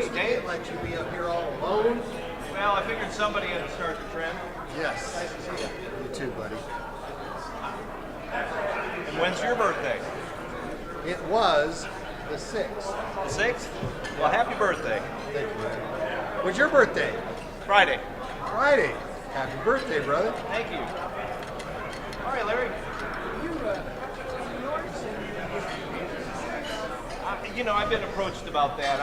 Hey, Dave. Let you be up here all alone. Well, I figured somebody had to start the trend. Yes. Nice to see you. You too, buddy. And when's your birthday? It was the 6th. The 6th? Well, happy birthday. Thank you, buddy. When's your birthday? Friday. Friday. Happy birthday, brother. Thank you. All right, Larry. You know, I've been approached about that.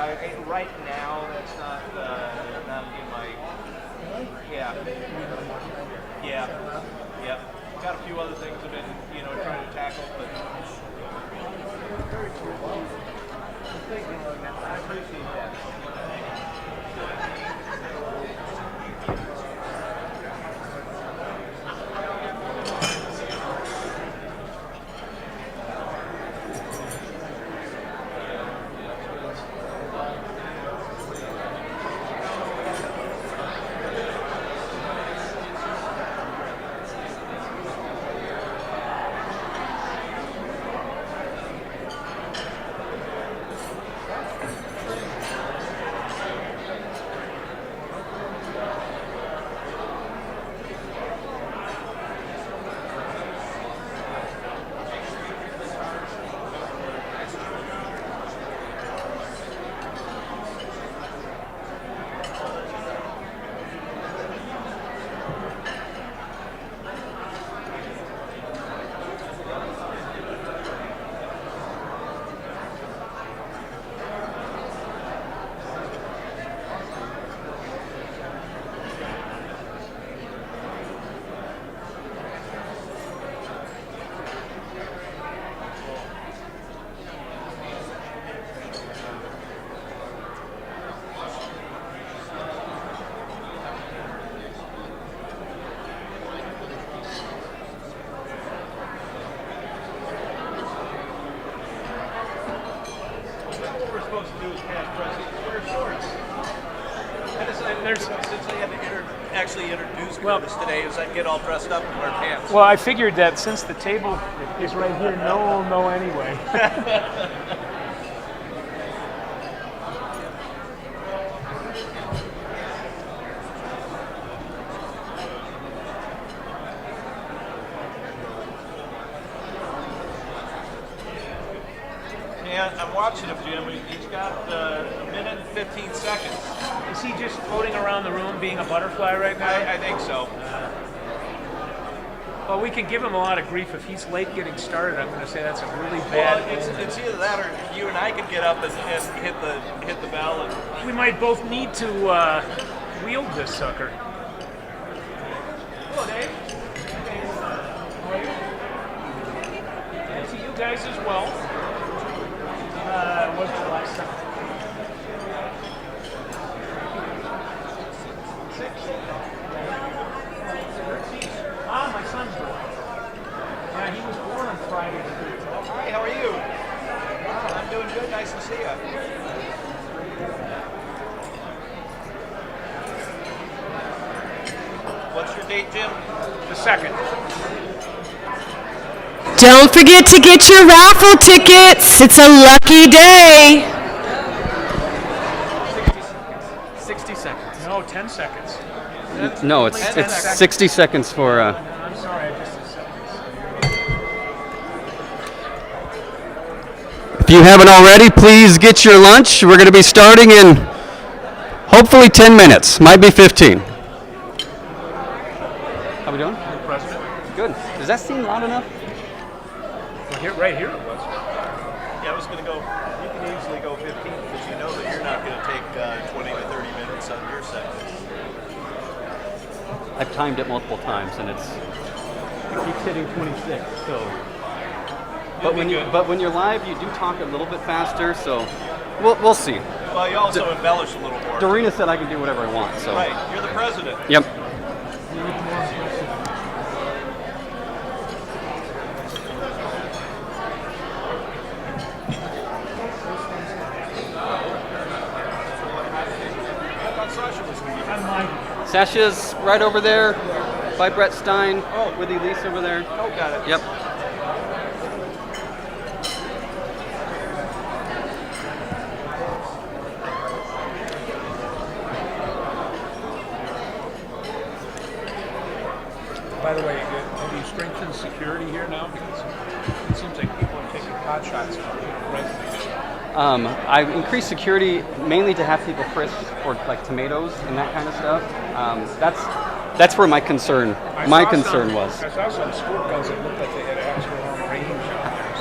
Right now, that's not in my. Yeah. Got a few other things I've been, trying to tackle, but. I appreciate that. Since I had to actually introduce Kurtis today, is I'd get all dressed up and wear pants. Well, I figured that since the table is right here, no one will know anyway. Yeah, I'm watching him, Jim. He's got a minute and 15 seconds. Is he just floating around the room being a butterfly right now? I think so. Well, we can give him a lot of grief if he's late getting started. I'm going to say that's a really bad. Well, it's either that or you and I can get up and hit the bell. And we might both need to wield this sucker. Hello, Dave. How are you? And to you guys as well. What's the last time? 6? My son's born. Yeah, he was born on Friday the 13th. Hi, how are you? I'm doing good. Nice to see you. What's your date, Jim? The 2nd. Don't forget to get your raffle tickets. It's a lucky day. 60 seconds. No, 10 seconds. No, it's 60 seconds for. I'm sorry, I just said seconds. If you haven't already, please get your lunch. We're going to be starting in hopefully 10 minutes. Might be 15. How we doing? President. Good. Does that seem loud enough? Right here it was. Yeah, I was going to go. You can easily go 15 because you know that you're not going to take 20 to 30 minutes on your segment. I've timed it multiple times, and it keeps hitting 26. So, but when you're live, you do talk a little bit faster. So, we'll see. Well, you also embellish a little more. Dorina said I can do whatever I want. So. Right, you're the president. Yep. Sasha's right over there by Brett Stein with Elise over there. Oh, got it. Yep. strengthen security here now? Because it seems like people are taking pot shots from residents. I've increased security mainly to have people frisk for like tomatoes and that kind of stuff. That's where my concern was. I saw some squirt guns that looked like they had actual range on there.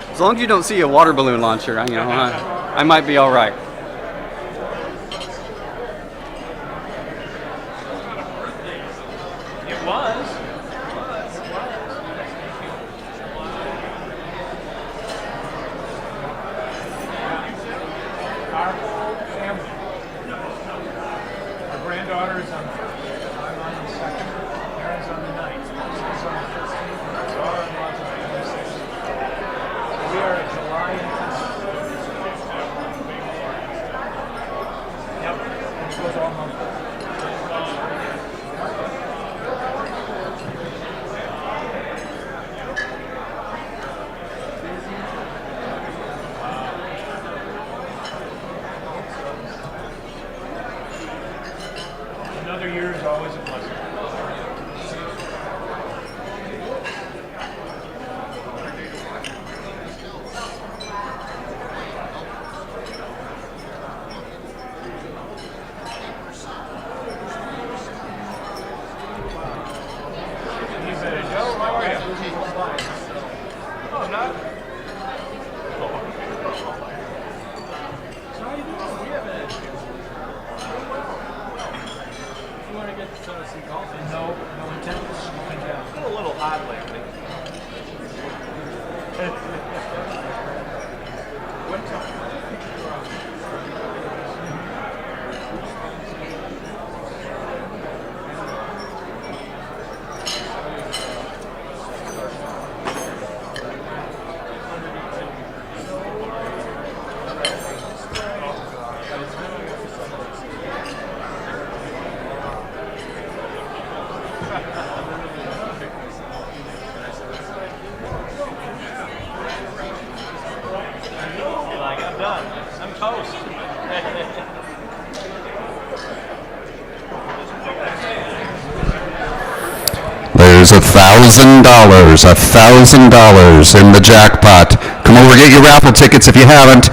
So. As long as you don't see a water balloon launcher, I might be all right. It was. Our whole family. Our granddaughter is on the 1st. I'm on the 2nd. Aaron's on the 9th. She's on the 15th. My daughter-in-law's on the 26th. We are a July intensive. Yep. It goes all month. Another year is always a blessing. You better know my wife. Oh, I'm not. So how you doing? We haven't had you want to get some golf in? No intent of slowing down. It's been a little hot lately. Like, I'm done. I'm toast. There's $1,000 in the jackpot. Come over, get your raffle tickets if you haven't.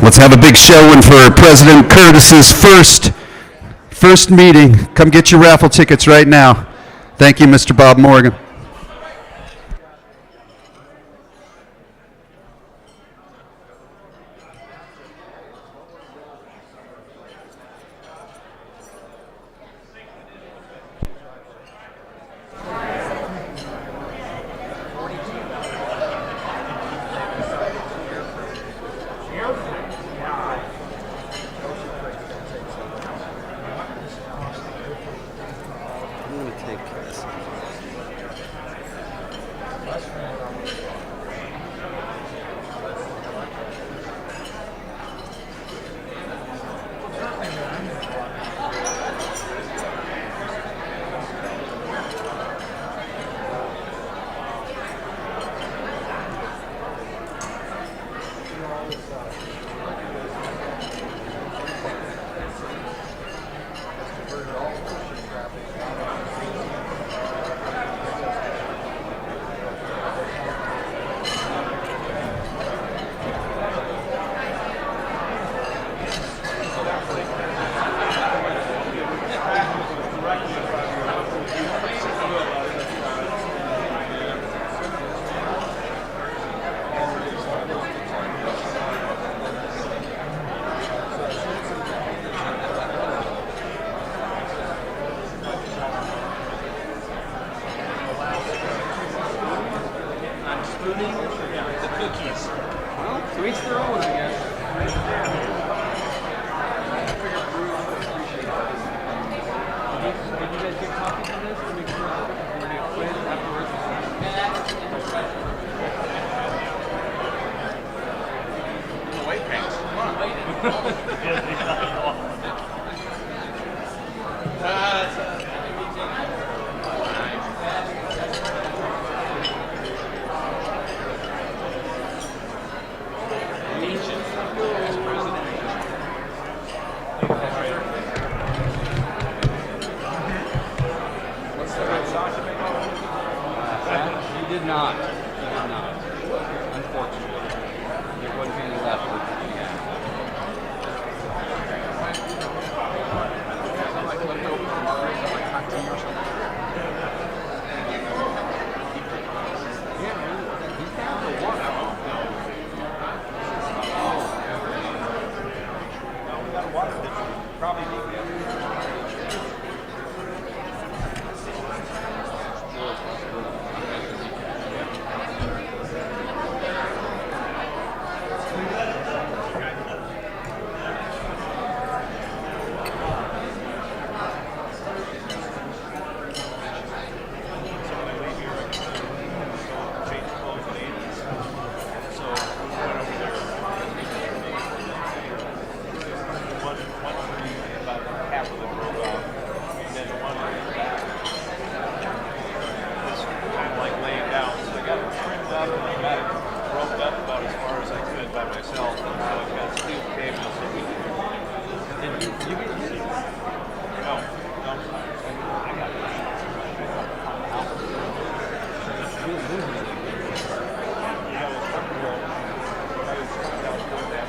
Let's have a big showing for President Kurtis's first meeting. Come get your raffle tickets right now. Thank you, Mr. Bob Morgan. I'm going to take this. Well, to each their own, I guess. Did you guys get copies of this to make sure we're going to quiz afterwards? Wait, thanks. Come on. What's the red sauce you make? got it roped up about as far as I could by myself. So I've got steel cables. Did you get hit? No, no. I got it. We were losing it. Yeah, it was comfortable. I was down doing that.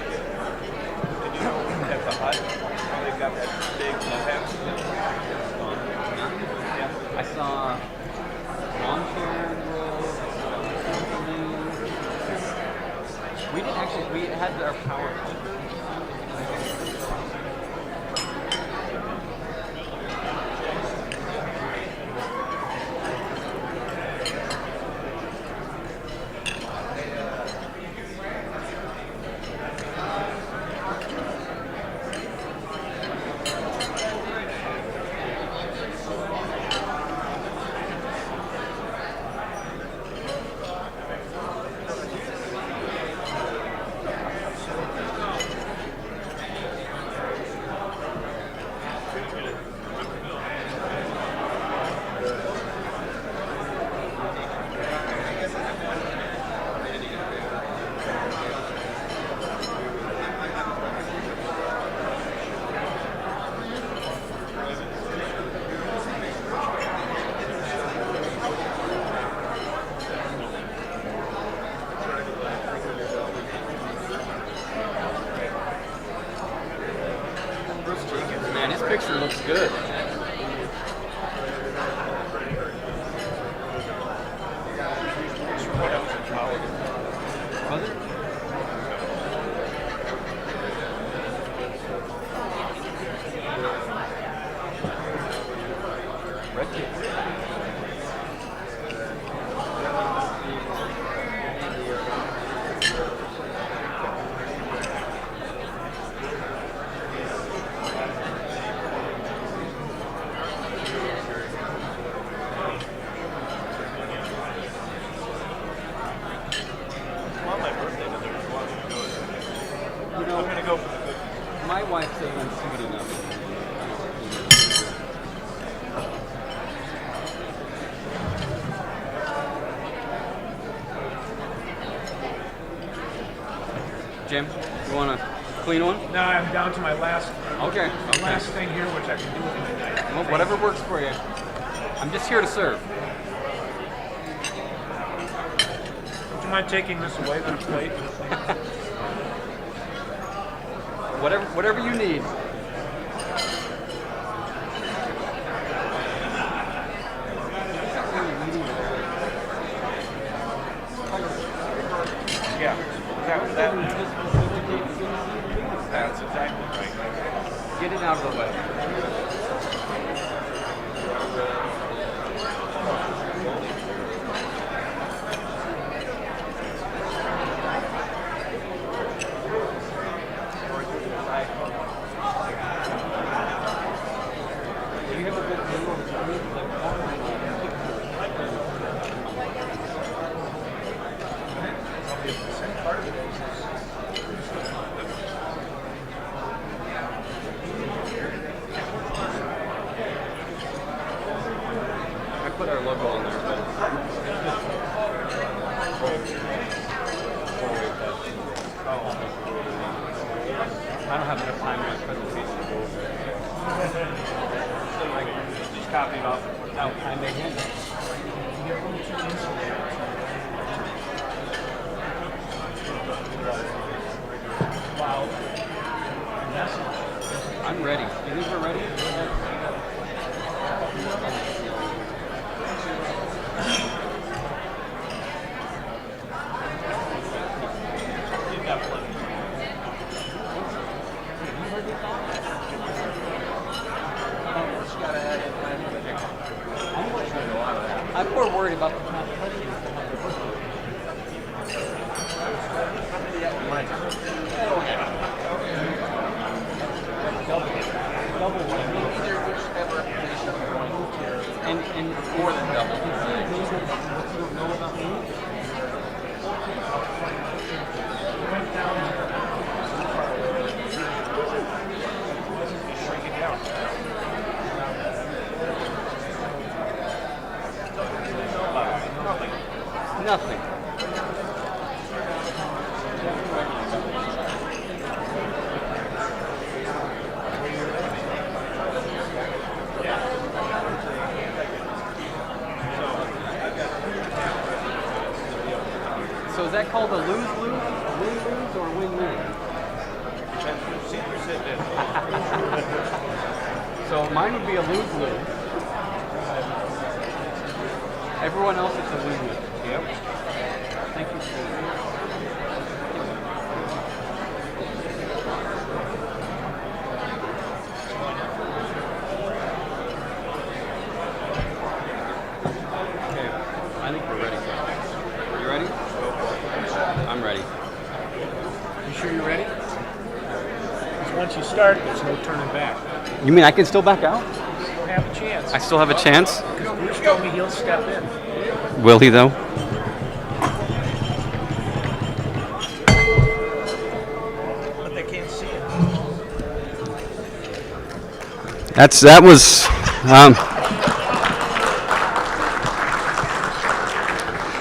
And you know, at the hut, they've got that big fence. I saw lawn chair growth. We didn't actually, we had our power clippers. Man, his picture looks good. Was it? Red tape. Well, my birthday, but there was one to do it. You know, I'm going to go for the cookies. my wife says I'm sweet enough. Jim, you want a clean one? No, I'm down to my last Okay. last thing here, which I can do in a night. Well, whatever works for you. I'm just here to serve. Would you mind taking this away from the plate? Whatever you need. Yeah, that's exactly right. Get it out of the way. I put our logo on there, but I don't have enough time in my presentation to go over it. Just copy it off and put it Now, down. I may hand it. Wow. I'm ready. You think we're ready? You've got plenty. Just gotta add it. So is that called a lose-lose, win-lose, or win-win? Depends which seat you're sitting in. So mine would be a lose-lose. Everyone else is a win-win. Yep. Thank you. Okay, I think we're ready. Are you ready? I'm ready. You sure you're ready? Because once you start, there's no turning back. You mean I can still back out? You don't have a chance. I still have a chance? Because Bruce told me he'll step in. Will he though? But they can't see it. That was.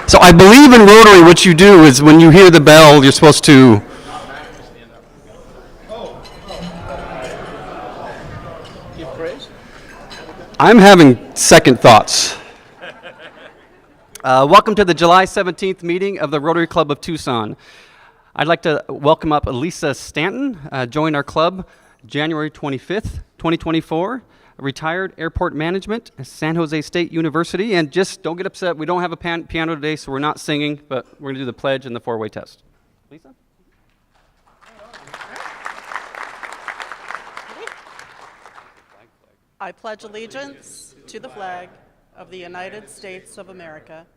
So I believe in Rotary. What you do is when you hear the bell, you're supposed to. Give praise. I'm having second thoughts. Welcome to the July 17th meeting of the Rotary Club of Tucson. I'd like to welcome up Lisa Stanton, joined our club January 25th, 2024, retired airport management, San Jose State University, and just don't get upset, we don't have a piano today, so we're not singing, but we're gonna do the pledge and the four-way test. Lisa? I pledge allegiance to the flag of the United States of America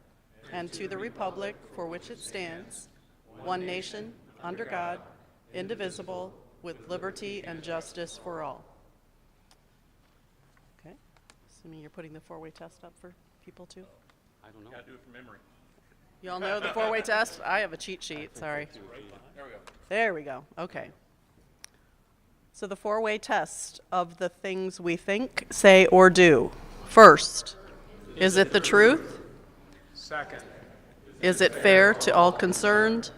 and to the republic for which it stands, one nation, under God, indivisible, with liberty and justice for all. Okay, assuming you're putting the four-way test up for people too. I don't know. Gotta do it from memory. You all know the four-way test? I have a cheat sheet, sorry. There we go. There we go, okay. So the four-way test of the things we think, say, or do. First, is it the truth? Second. Is it fair to all concerned?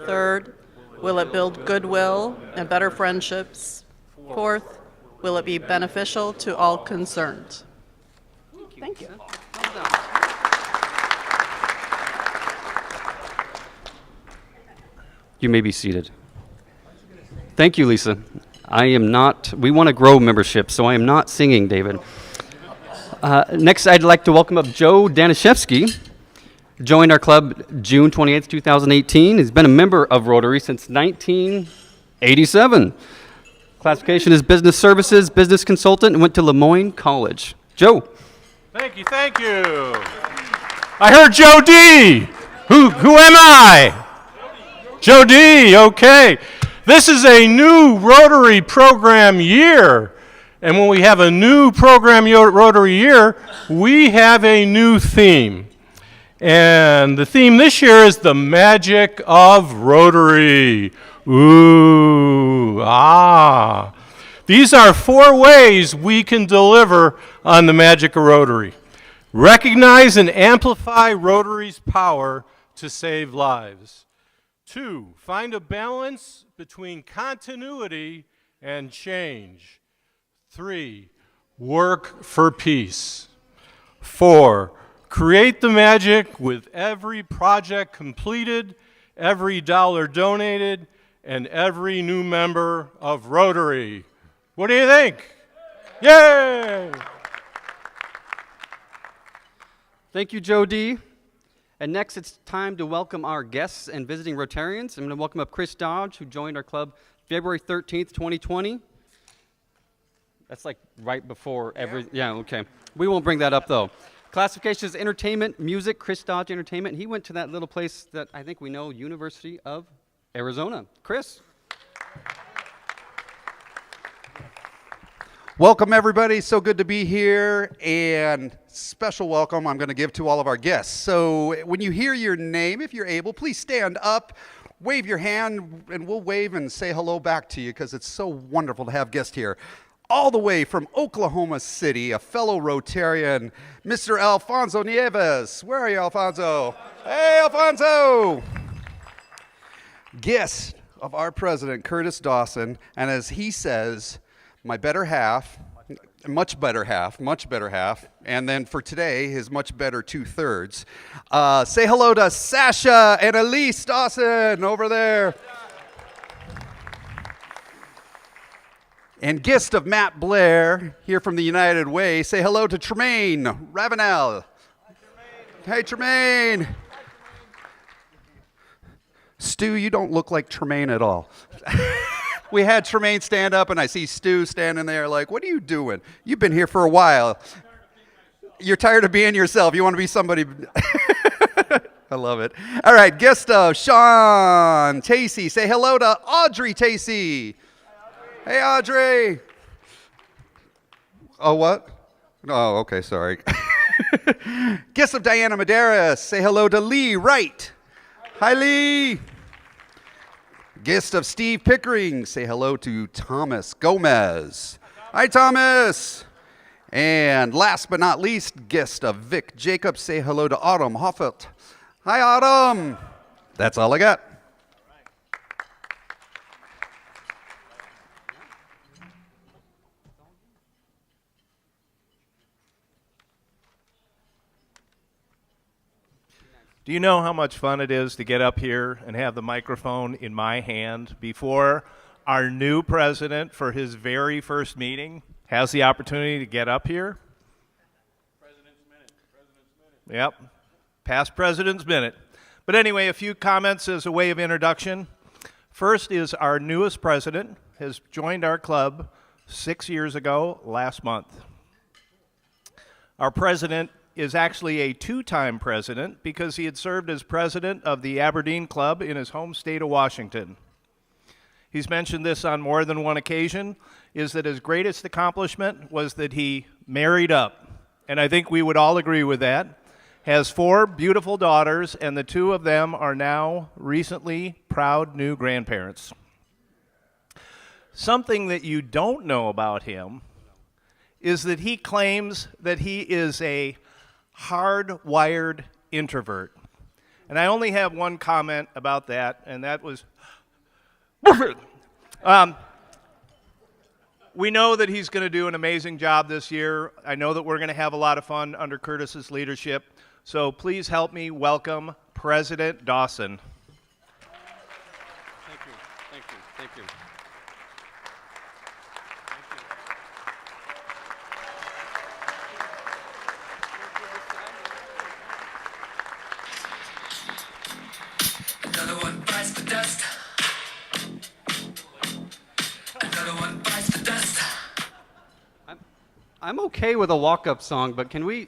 Third, will it build goodwill and better friendships? Fourth, will it be beneficial to all concerned? Thank you. Well done. You may be seated. Thank you, Lisa. We want to grow membership, so I am not singing, David. Next, I'd like to welcome up Joe Danishevsky. Joined our club June 28th, 2018. He's been a member of Rotary since 1987. Classification is business services, business consultant, and went to Lemoyne College. Joe. Thank you, thank you. I heard Joe D. Who am I? Joe D, okay. This is a new Rotary program year. And when we have a new program Rotary year, we have a new theme. And the theme this year is the magic of Rotary. Ooh, ah. These are 4 ways we can deliver on the magic of Rotary. Recognize and amplify Rotary's power to save lives. 2, find a balance between continuity and change. 3, work for peace. 4, create the magic with every project completed, every dollar donated, and every new member of Rotary. What do you think? Yay! Thank you, Joe D. And next, it's time to welcome our guests and visiting Rotarians. I'm going to welcome up Kurtis Dawson, who joined our club February 13th, 2020. That's like right before yeah, okay. We won't bring that up, though. Classification is entertainment, music, Kurtis Dawson Entertainment. He went to that little place that I think we know, University of Arizona. Chris. Welcome, everybody. So good to be here. And special welcome I'm going to give to all of our guests. So when you hear your name, if you're able, please stand up, wave your hand, and we'll wave and say hello back to you because it's so wonderful to have guests here. All the way from Oklahoma City, a fellow Rotarian, Mr. Alfonso Nieves. Where are you, Alfonso? Hey, Alfonso! Guest of our president, Kurtis Dawson, and as he says, my better half, much better half, and then for today, his much better 2/3. Say hello to Sasha and Elise Dawson over there. And guest of Matt Blair, here from the United Way, say hello to Tremaine Ravenel. Hi, Tremaine. Hey, Tremaine. Stu, you don't look like Tremaine at all. We had Tremaine stand up, and I see Stu standing there like, what are you doing? You've been here for a while. You're tired of being yourself. You want to be somebody. I love it. All right, guest of Sean Tacey. Say hello to Audrey Tacey. Hey, Audrey. Oh, what? Oh, okay, sorry. Guest of Diana Medeiros. Say hello to Lee Wright. Hi, Lee. Guest of Steve Pickering. Say hello to Thomas Gomez. Hi, Thomas. And last but not least, guest of Vic Jacobs. Say hello to Autumn Hoffelt. Hi, Autumn. That's all I got. Do you know how much fun it is to get up here and have the microphone in my hand before our new president for his very first meeting has the opportunity to get up here? President's minute. Yep, past president's minute. But anyway, a few comments as a way of introduction. First is our newest president has joined our club 6 years ago last month. Our president is actually a two-time president because he had served as president of the Aberdeen Club in his home state of Washington. He's mentioned this on more than one occasion, is that his greatest accomplishment was that he married up. And I think we would all agree with that. Has 4 beautiful daughters, and the 2 of them are now recently proud new grandparents. Something that you don't know about him is that he claims that he is a hardwired introvert. And I only have one comment about that, and that was, we know that he's going to do an amazing job this year. I know that we're going to have a lot of fun under Kurtis's leadership. So please help me welcome President Dawson. Thank you, thank you, thank you. Another one bites the dust. Another one bites the dust. I'm okay with a walk-up song, but can we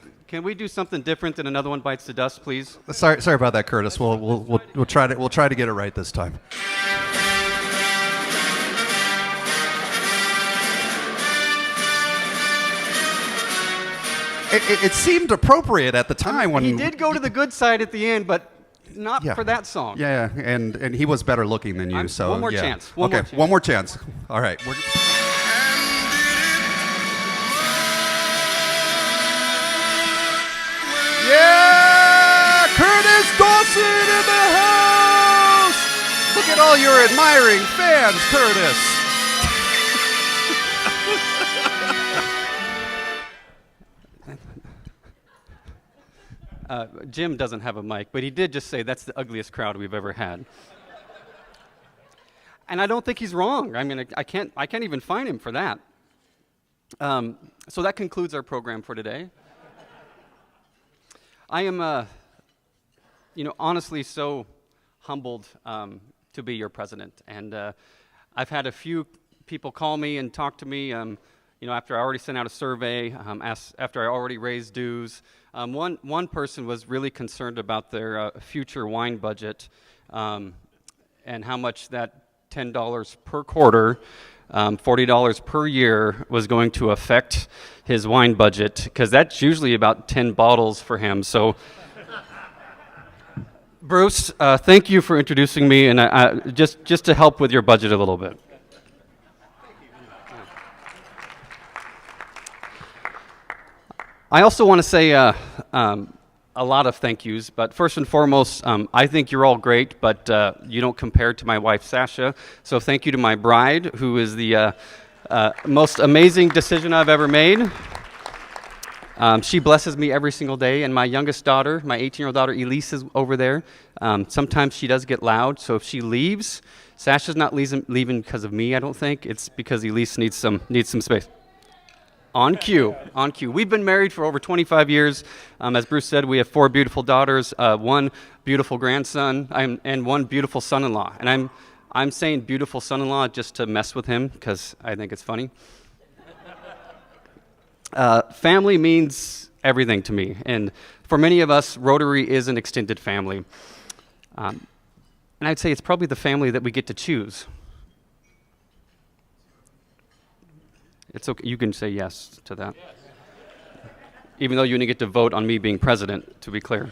do something different than Another One Bites the Dust, please? Sorry about that, Kurtis. We'll try to get it right this time. It seemed appropriate at the time when He did go to the good side at the end, but not Yeah. for that song. Yeah, and he was better looking than you. So one more yeah. chance. One more chance. All right. Yeah, Kurtis Dawson in the house. Look at all your admiring fans, Kurtis. Jim doesn't have a mic, but he did just say that's the ugliest crowd we've ever had. And I don't think he's wrong. I mean, I can't even fine him for that. So that concludes our program for today. I am, honestly so humbled to be your president. And I've had a few people call me and talk to me, after I already sent out a survey, after I already raised dues. One person was really concerned about their future wine budget and how much that $10 per quarter, $40 per year was going to affect his wine budget, because that's usually about 10 bottles for him. So, Bruce, thank you for introducing me, and just to help with your budget a little bit. I also want to say a lot of thank yous, but first and foremost, I think you're all great, but you don't compare to my wife, Sasha. So thank you to my bride, who is the Most amazing decision I've ever made. She blesses me every single day, and my youngest daughter, my 18-year-old daughter Elise, is over there. Sometimes she does get loud, so if she leaves, Sasha's not leaving because of me, I don't think. It's because Elise needs some space. On cue, on cue. We've been married for over 25 years. As Bruce said, we have 4 beautiful daughters, 1 beautiful grandson, and 1 beautiful son-in-law. And I'm saying beautiful son-in-law just to mess with him because I think it's funny. Family means everything to me, and for many of us, Rotary is an extended family. And I'd say it's probably the family that we get to choose. It's okay, you can say yes to that. Yes. Even though you didn't get to vote on me being president, to be clear.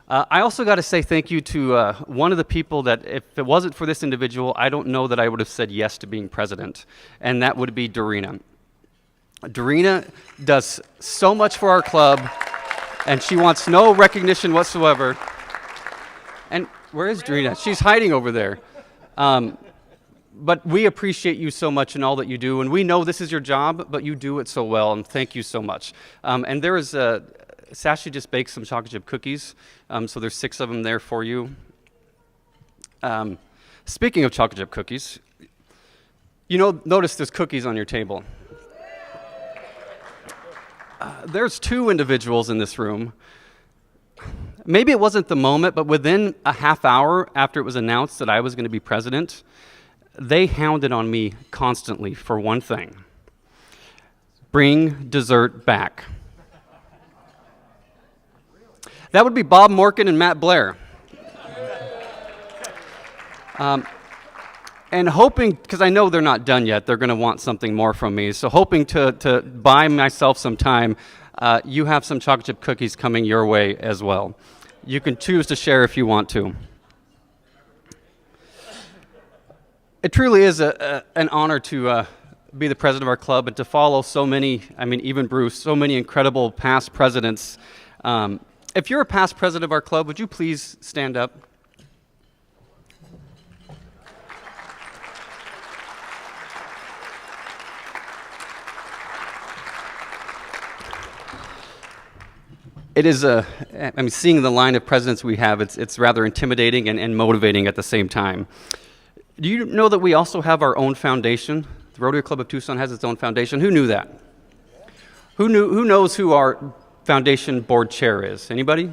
I also got to say thank you to one of the people that, if it wasn't for this individual, I don't know that I would have said yes to being president, and that would be Dorina. Dorina does so much for our club, and she wants no recognition whatsoever. And where is Dorina? She's hiding over there. But we appreciate you so much in all that you do, and we know this is your job, but you do it so well, and thank you so much. And there is Sasha just baked some chocolate chip cookies, so there's 6 of them there for you. Speaking of chocolate chip cookies, notice there's cookies on your table. There's 2 individuals in this room. Maybe it wasn't the moment, but within a half hour after it was announced that I was going to be president, they hounded on me constantly for one thing: bring dessert back. That would be Bob Morkin and Matt Blair. And hoping, because I know they're not done yet, they're going to want something more from me, so hoping to buy myself some time, you have some chocolate chip cookies coming your way as well. You can choose to share if you want to. It truly is an honor to be the president of our club and to follow so many, even Bruce, so many incredible past presidents. If you're a past president of our club, would you please stand up? It is seeing the line of presidents we have, it's rather intimidating and motivating at the same time. Do you know that we also have our own foundation? The Rotary Club of Tucson has its own foundation. Who knew that? Who knows who our foundation board chair is? Anybody?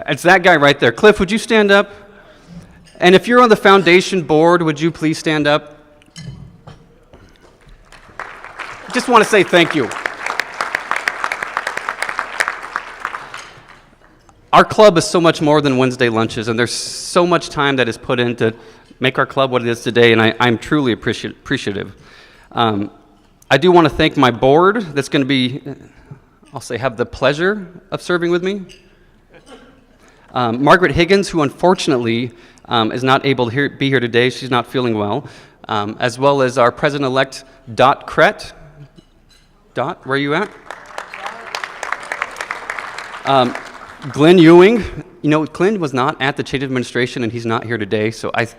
It's that guy right there. Cliff, would you stand up? And if you're on the foundation board, would you please stand up? Just want to say thank you. Our club is so much more than Wednesday lunches, and there's so much time that is put in to make our club what it is today, and I'm truly appreciative. I do want to thank my board that's going to be, have the pleasure of serving with me. Margaret Higgins, who unfortunately is not able to be here today. She's not feeling well. As well as our president-elect, Dot Kret. Dot, where are you at? Glenn Ewing. Glenn was not at the change of administration, and he's not here today, so as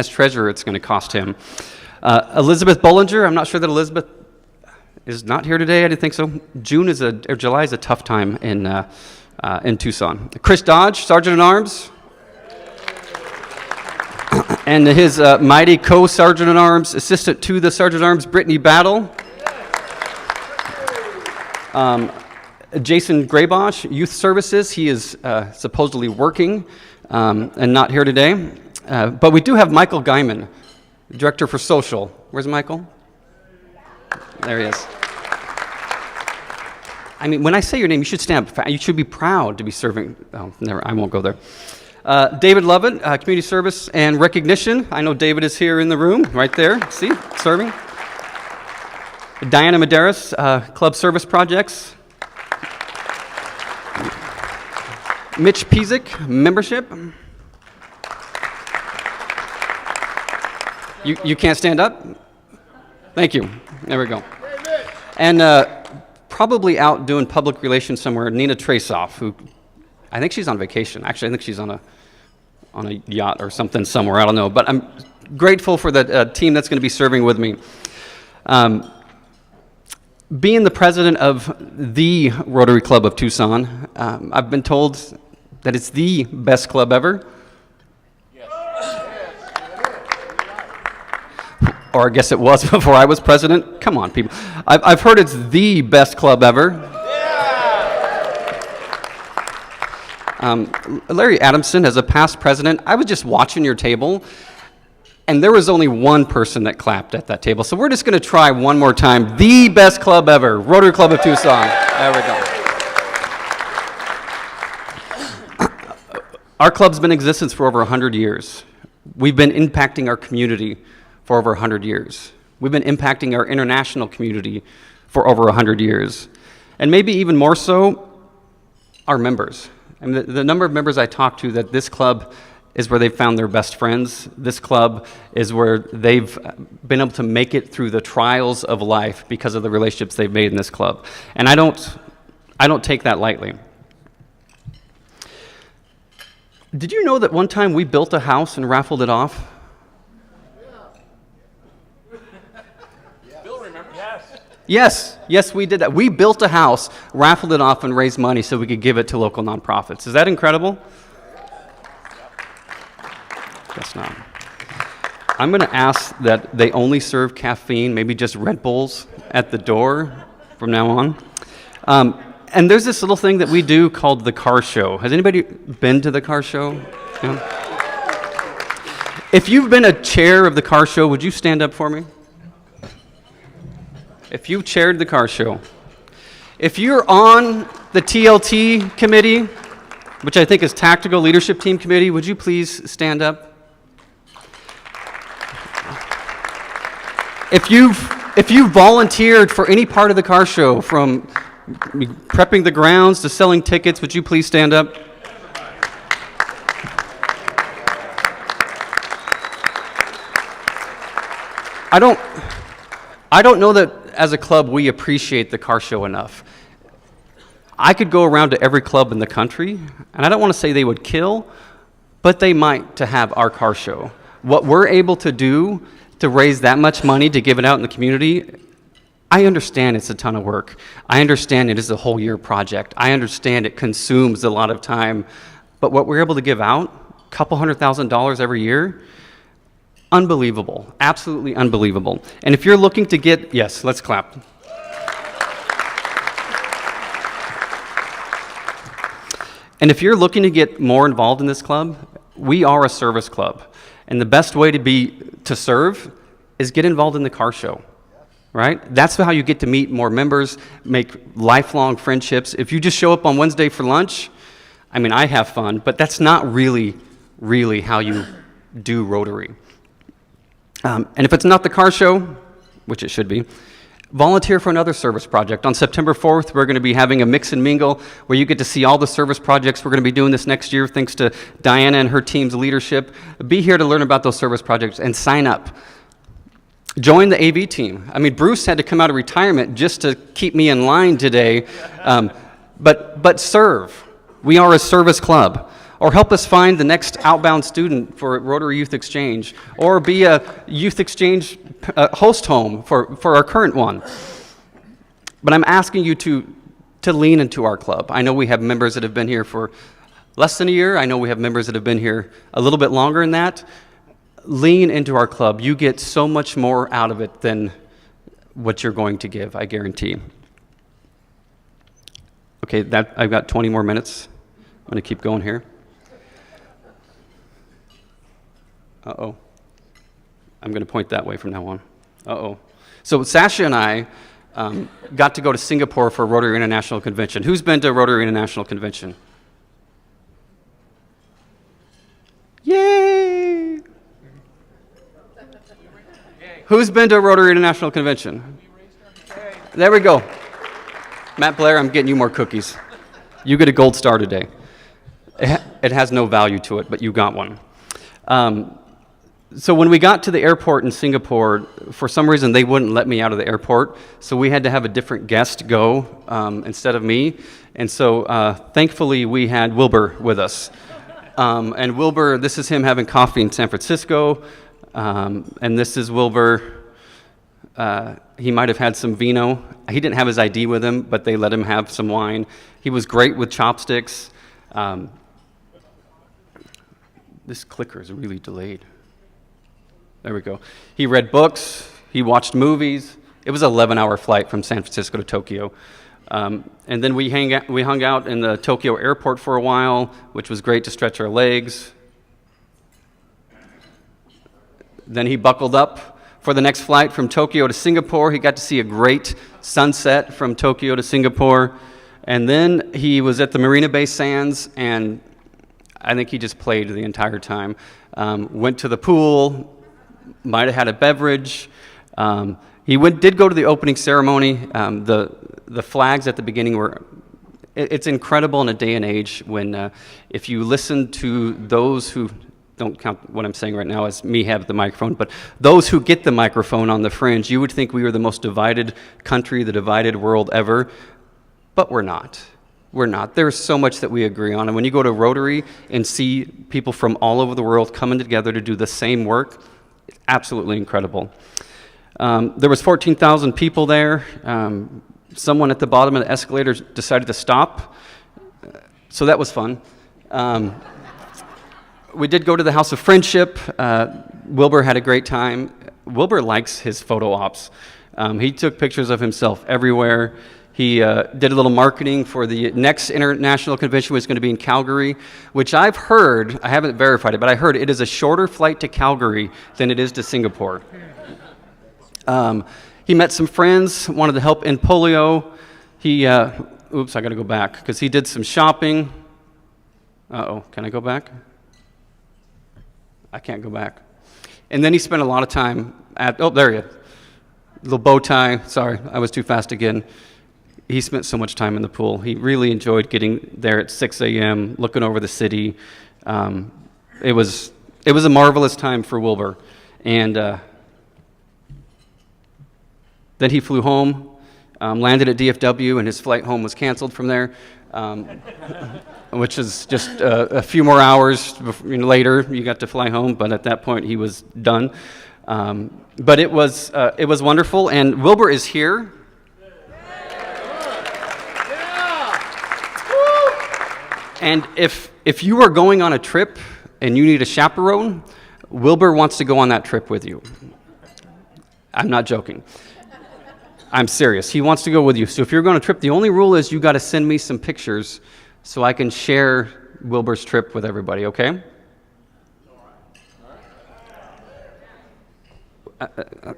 treasurer, it's going to cost him. Elizabeth Bollinger, I'm not sure that Elizabeth is not here today. I didn't think so. July is a tough time in Tucson. Chris Dodge, Sergeant-at-Arms. And his mighty co-Sergeant-at-Arms, assistant to the Sergeant-at-Arms, Brittany Battle. Jason Graybosch, Youth Services. He is supposedly working and not here today. But we do have Michael Guyman, Director for Social. Where's Michael? There he is. When I say your name, you should stand up. You should be proud to be serving. Oh, never. I won't go there. David Lovett, Community Service and Recognition. I know David is here in the room, right there. See, serving. Diana Medeiros, Club Service Projects. Mitch Pizik, Membership. You can't stand up? Thank you. There we go. And probably out doing public relations somewhere, Nina Trasoff, who I think she's on vacation. Actually, I think she's on a yacht or something somewhere. I don't know. But grateful for the team that's going to be serving with me. Being the president of the Rotary Club of Tucson, I've been told that it's the best club ever. Or I guess it was before I was president. Come on, people. I've heard it's the best club ever. Larry Adamson, as a past president, I was just watching your table, and there was only one person that clapped at that table. So we're just going to try one more time. The best club ever, Rotary Club of Tucson. There we go. Our club's been in existence for over 100 years. We've been impacting our community for over 100 years. We've been impacting our international community for over 100 years. And maybe even more so, our members. I mean, the number of members I talk to that this club is where they've found their best friends. This club is where they've been able to make it through the trials of life because of the relationships they've made in this club. And I don't take that lightly. Did you know that one time we built a house and raffled it off? Yes, we did that. We built a house, raffled it off, and raised money so we could give it to local nonprofits. Is that incredible? Guess not. I'm going to ask that they only serve caffeine, maybe just Red Bulls at the door from now on. And there's this little thing that we do called the car show. Has anybody been to the car show? Yeah. If you've been a chair of the car show, would you stand up for me? If you chaired the car show. If you're on the TLT committee, which I think is Tactical Leadership Team Committee, would you please stand up? If you volunteered for any part of the car show, from prepping the grounds to selling tickets, would you please stand up? I don't know that as a club we appreciate the car show enough. I could go around to every club in the country, and I don't want to say they would kill, but they might to have our car show. What we're able to do to raise that much money to give it out in the community, I understand it's a ton of work. I understand it is a whole year project. I understand it consumes a lot of time. But what we're able to give out, a couple $100,000 every year, unbelievable, absolutely unbelievable. And if you're looking to get, yes, let's clap. And if you're looking to get more involved in this club, we are a service club. And the best way to serve is get involved in the car show, right? That's how you get to meet more members, make lifelong friendships. If you just show up on Wednesday for lunch, I mean, I have fun, but that's not really how you do Rotary. And if it's not the car show, which it should be, volunteer for another service project. On September 4th, we're going to be having a mix and mingle where you get to see all the service projects we're going to be doing this next year, thanks to Diana and her team's leadership. Be here to learn about those service projects and sign up. Join the AV team. I mean, Bruce had to come out of retirement just to keep me in line today, but serve. We are a service club. Or help us find the next outbound student for Rotary Youth Exchange, or be a Youth Exchange host home for our current one. But I'm asking you to lean into our club. I know we have members that have been here for less than a year. I know we have members that have been here a little bit longer than that. Lean into our club. You get so much more out of it than what you're going to give, I guarantee. Okay, I've got 20 more minutes. I'm going to keep going here. Uh-oh. I'm going to point that way from now on. Uh-oh. So Sasha and I got to go to Singapore for a Rotary International Convention. Who's been to a Rotary International Convention? Yay! Who's been to a Rotary International Convention? There we go. Matt Blair, I'm getting you more cookies. You get a gold star today. It has no value to it, but you got one. So when we got to the airport in Singapore, for some reason they wouldn't let me out of the airport, so we had to have a different guest go instead of me. And so thankfully we had Wilbur with us. And Wilbur, this is him having coffee in San Francisco. And this is Wilbur. He might have had some vino. He didn't have his ID with him, but they let him have some wine. He was great with chopsticks. This clicker is really delayed. There we go. He read books. He watched movies. It was an 11-hour flight from San Francisco to Tokyo. And then we hung out in the Tokyo airport for a while, which was great to stretch our legs. Then he buckled up for the next flight from Tokyo to Singapore. He got to see a great sunset from Tokyo to Singapore. And then he was at the Marina Bay Sands, and I think he just played the entire time. Went to the pool, might have had a beverage. He did go to the opening ceremony. The flags at the beginning were, it's incredible in a day and age when if you listen to those who, don't count what I'm saying right now as me have the microphone, but those who get the microphone on the fringe, you would think we were the most divided country, the divided world ever, but we're not. We're not. There's so much that we agree on. And when you go to Rotary and see people from all over the world coming together to do the same work, it's absolutely incredible. There was 14,000 people there. Someone at the bottom of the escalator decided to stop, so that was fun. We did go to the House of Friendship. Wilbur had a great time. Wilbur likes his photo ops. He took pictures of himself everywhere. He did a little marketing for the next international convention, which is going to be in Calgary, which I've heard, I haven't verified it, but I heard it is a shorter flight to Calgary than it is to Singapore. He met some friends, wanted to help in polio. He, oops, I got to go back, because he did some shopping. Uh-oh, can I go back? I can't go back. And then he spent a lot of time at, oh, there he is. Little bow tie, sorry, I was too fast again. He spent so much time in the pool. He really enjoyed getting there at 6 a.m., looking over the city. It was a marvelous time for Wilbur. And then he flew home, landed at DFW, and his flight home was canceled from there, which is just a few more hours later. You got to fly home, but at that point he was done. But it was wonderful, and Wilbur is here. And if you are going on a trip and you need a chaperone, Wilbur wants to go on that trip with you. I'm not joking. I'm serious. He wants to go with you. So if you're going on a trip, the only rule is you got to send me some pictures so I can share Wilbur's trip with everybody, okay?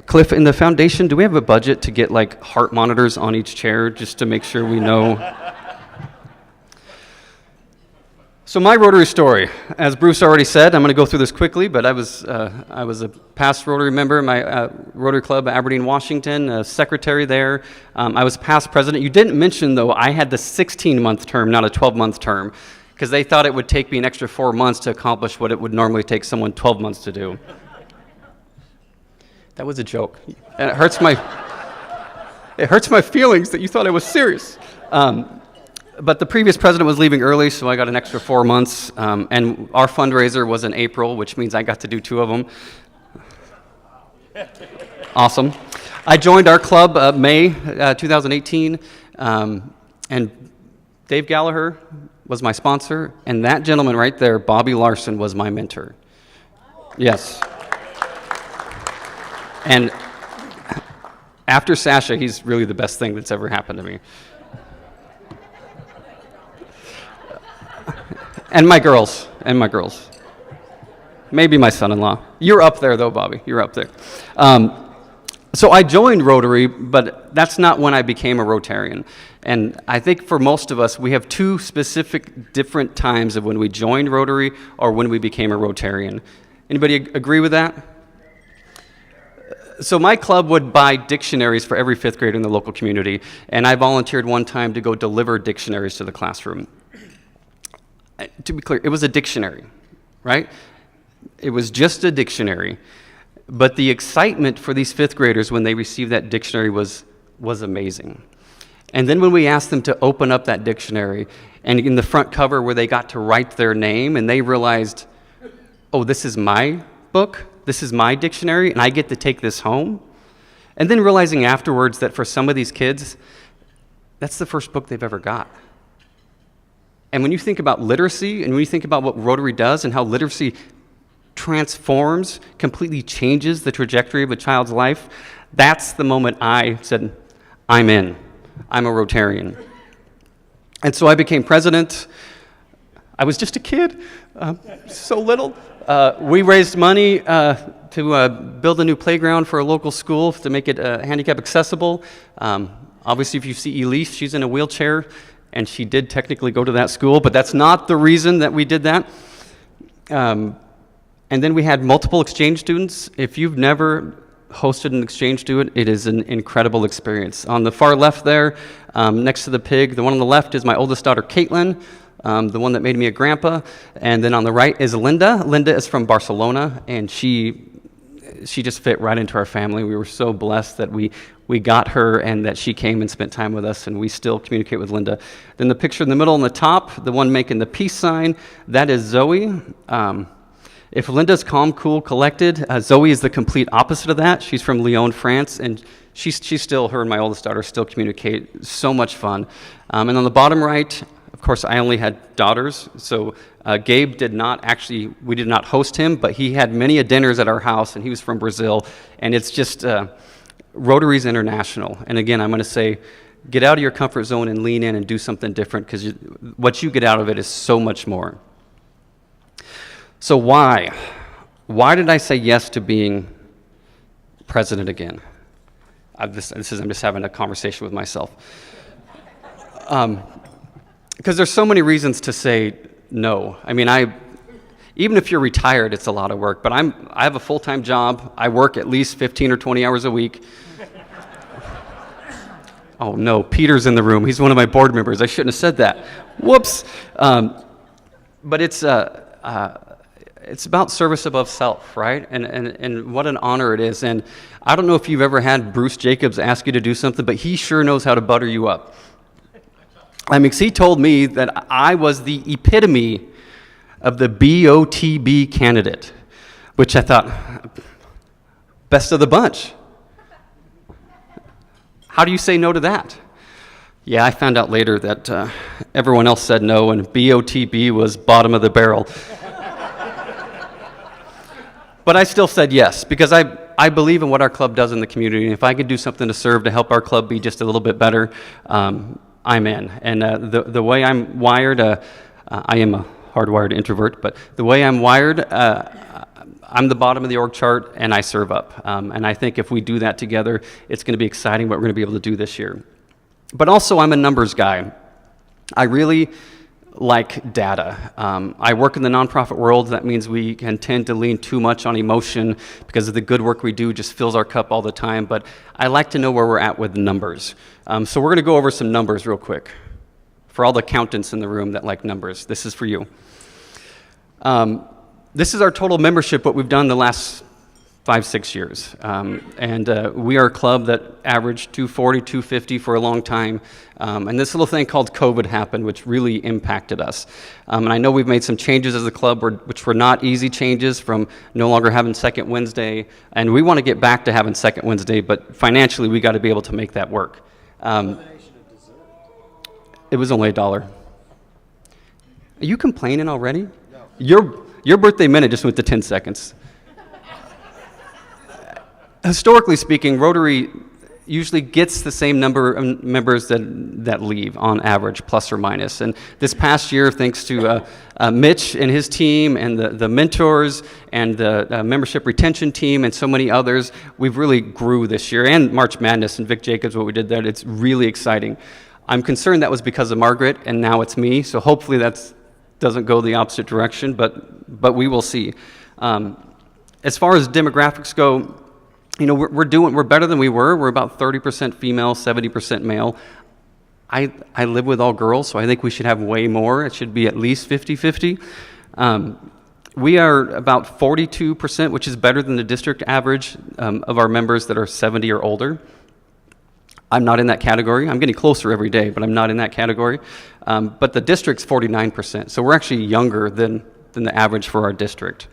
Cliff, in the foundation, do we have a budget to get like heart monitors on each chair just to make sure we know? So my Rotary story, as Bruce already said, I'm going to go through this quickly, but I was a past Rotary member, my Rotary Club, Aberdeen, Washington, secretary there. I was past president. You didn't mention, though, I had the 16-month term, not a 12-month term, because they thought it would take me an extra 4 months to accomplish what it would normally take someone 12 months to do. That was a joke. And it hurts my feelings that you thought I was serious. But the previous president was leaving early, so I got an extra 4 months. And our fundraiser was in April, which means I got to do 2 of them. Awesome. I joined our club May 2018, and Dave Gallagher was my sponsor, and that gentleman right there, Bobby Larson, was my mentor. Yes. And after Sasha, he's really the best thing that's ever happened to me. And my girls. Maybe my son-in-law. You're up there, though, Bobby. You're up there. So I joined Rotary, but that's not when I became a Rotarian. And I think for most of us, we have 2 specific different times of when we joined Rotary or when we became a Rotarian. Anybody agree with that? So my club would buy dictionaries for every 5th grader in the local community, and I volunteered one time to go deliver dictionaries to the classroom. To be clear, it was a dictionary, right? It was just a dictionary. But the excitement for these 5th graders when they received that dictionary was amazing. And then when we asked them to open up that dictionary, and in the front cover where they got to write their name, and they realized, oh, this is my book? This is my dictionary, and I get to take this home. And then realizing afterwards that for some of these kids, that's the first book they've ever got. And when you think about literacy, and when you think about what Rotary does and how literacy transforms, completely changes the trajectory of a child's life, that's the moment I said, I'm in. I'm a Rotarian. And so I became president. I was just a kid, so little. We raised money to build a new playground for a local school to make it handicap accessible. Obviously, if you see Elise, she's in a wheelchair, and she did technically go to that school, but that's not the reason that we did that. And then we had multiple exchange students. If you've never hosted an exchange student, it is an incredible experience. On the far left there, next to the pig, the one on the left is my oldest daughter, Caitlin, the one that made me a grandpa. And then on the right is Linda. Linda is from Barcelona, and she just fit right into our family. We were so blessed that we got her and that she came and spent time with us, and we still communicate with Linda. Then the picture in the middle on the top, the one making the peace sign, that is Zoe. If Linda's calm, cool, collected, Zoe is the complete opposite of that. She's from Lyon, France, and she's still, her and my oldest daughter still communicate. So much fun. And on the bottom right, of course, I only had daughters, so Gabe we did not host him, but he had many dinners at our house, and he was from Brazil, and it's just, Rotary's international. And again, I'm going to say, get out of your comfort zone and lean in and do something different, because what you get out of it is so much more. So why? Why did I say yes to being president again? I'm just having a conversation with myself. Because there's so many reasons to say no. I mean, even if you're retired, it's a lot of work, but I have a full-time job. I work at least 15 or 20 hours a week. Oh no, Peter's in the room. He's one of my board members. I shouldn't have said that. Whoops. But it's about service above self, right? And what an honor it is. And I don't know if you've ever had Bruce Jacobs ask you to do something, but he sure knows how to butter you up. I mean, 'cause he told me that I was the epitome of the BOTB candidate, which I thought, best of the bunch. How do you say no to that? Yeah, I found out later that everyone else said no, and BOTB was bottom of the barrel. But I still said yes, because I believe in what our club does in the community, and if I could do something to serve to help our club be just a little bit better, I'm in. And the way I'm wired, I am a hardwired introvert, but the way I'm wired, I'm the bottom of the org chart, and I serve up. And I think if we do that together, it's going to be exciting what we're going to be able to do this year. But also, I'm a numbers guy. I really like data. I work in the nonprofit world. That means we can tend to lean too much on emotion because of the good work we do just fills our cup all the time. But I like to know where we're at with numbers. So we're going to go over some numbers real quick. For all the accountants in the room that like numbers, this is for you. This is our total membership, what we've done the last 5-6 years. We are a club that averaged 240, 250 for a long time. And this little thing called COVID happened, which really impacted us. And I know we've made some changes as a club, which were not easy changes, from no longer having second Wednesday. And we want to get back to having second Wednesday, but financially we got to be able to make that work. It was only $1. Are you complaining already? No. Your birthday minute just went to 10 seconds. Historically speaking, Rotary usually gets the same number of members that leave on average, plus or minus. And this past year, thanks to Mitch and his team and the mentors and the membership retention team and so many others, we've really grew this year. And March Madness and Vic Jacobs, what we did there, it's really exciting. I'm concerned that was because of Margaret, and now it's me, so hopefully that doesn't go the opposite direction, but we will see. As far as demographics go, you know, we're better than we were. We're about 30% female, 70% male. I live with all girls, so I think we should have way more. It should be at least 50-50. We are about 42%, which is better than the district average of our members that are 70 or older. I'm not in that category. I'm getting closer every day, but I'm not in that category. But the district's 49%, so we're actually younger than the average for our district.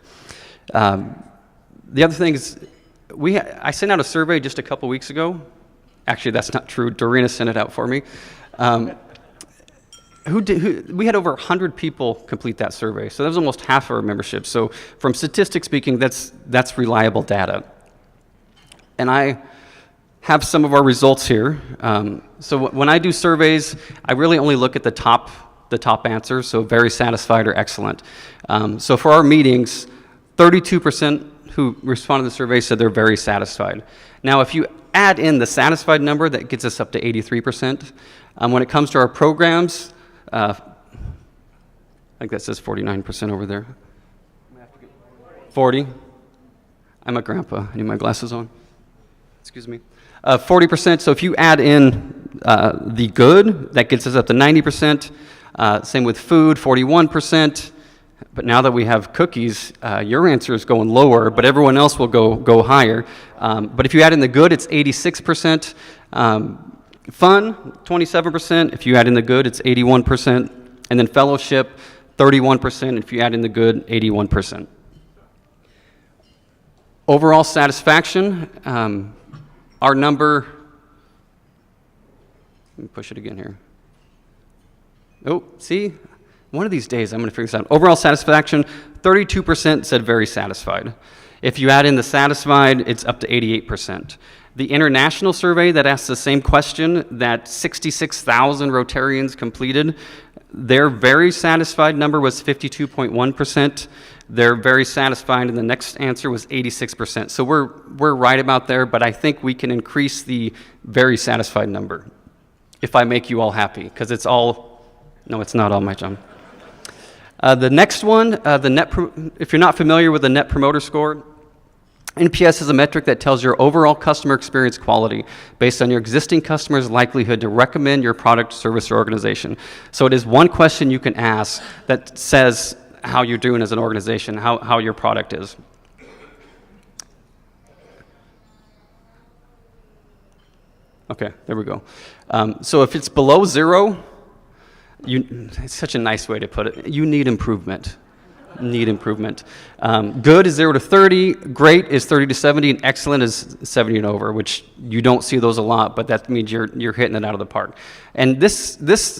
The other thing is, I sent out a survey just a couple weeks ago. Actually, that's not true. Dorina sent it out for me. We had over 100 people complete that survey, so that was almost half our membership. So from statistics speaking, that's reliable data. And I have some of our results here. So when I do surveys, I really only look at the top answers, so very satisfied or excellent. So for our meetings, 32% who responded to the survey said they're very satisfied. Now, if you add in the satisfied number, that gets us up to 83%. When it comes to our programs, I think that says 49% over there. 40. I'm a grandpa. I need my glasses on. Excuse me. 40%. So if you add in the good, that gets us up to 90%. Same with food, 41%. But now that we have cookies, your answer is going lower, but everyone else will go higher. But if you add in the good, it's 86%. Fun, 27%. If you add in the good, it's 81%. And then fellowship, 31%. If you add in the good, 81%. Overall satisfaction, our number, let me push it again here. Oh, see? One of these days, I'm going to figure this out. Overall satisfaction, 32% said very satisfied. If you add in the satisfied, it's up to 88%. The international survey that asked the same question that 66,000 Rotarians completed, their very satisfied number was 52.1%. Their very satisfied, and the next answer was 86%. So we're right about there, but I think we can increase the very satisfied number if I make you all happy, because it's all, no, it's not all my job. The next one, if you're not familiar with the Net Promoter Score, NPS is a metric that tells your overall customer experience quality based on your existing customers' likelihood to recommend your product, service, or organization. So it is one question you can ask that says how you're doing as an organization, how your product is. Okay, there we go. So if it's below 0, it's such a nice way to put it. You need improvement. Good is 0 to 30. Great is 30 to 70. And excellent is 70 and over, which you don't see those a lot, but that means you're hitting it out of the park. And this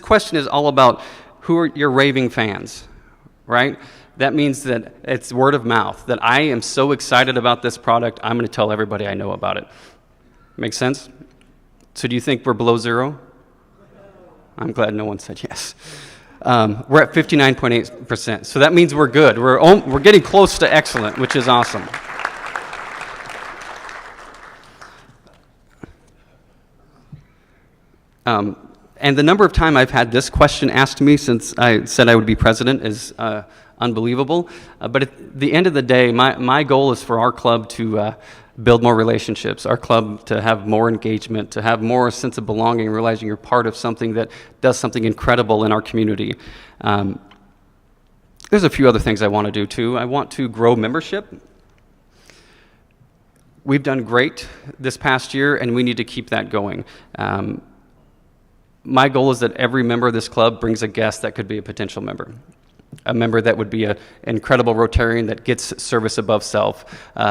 question is all about who are your raving fans, right? That means that it's word of mouth, that I am so excited about this product, I'm going to tell everybody I know about it. Make sense? So do you think we're below 0? I'm glad no one said yes. We're at 59.8%, so that means we're good. We're getting close to excellent, which is awesome. And the number of times I've had this question asked to me since I said I would be president is unbelievable. But at the end of the day, my goal is for our club to build more relationships, our club to have more engagement, to have more sense of belonging, realizing you're part of something that does something incredible in our community. There's a few other things I want to do too. I want to grow membership. We've done great this past year, and we need to keep that going. My goal is that every member of this club brings a guest that could be a potential member. A member that would be an incredible Rotarian that gets service above self,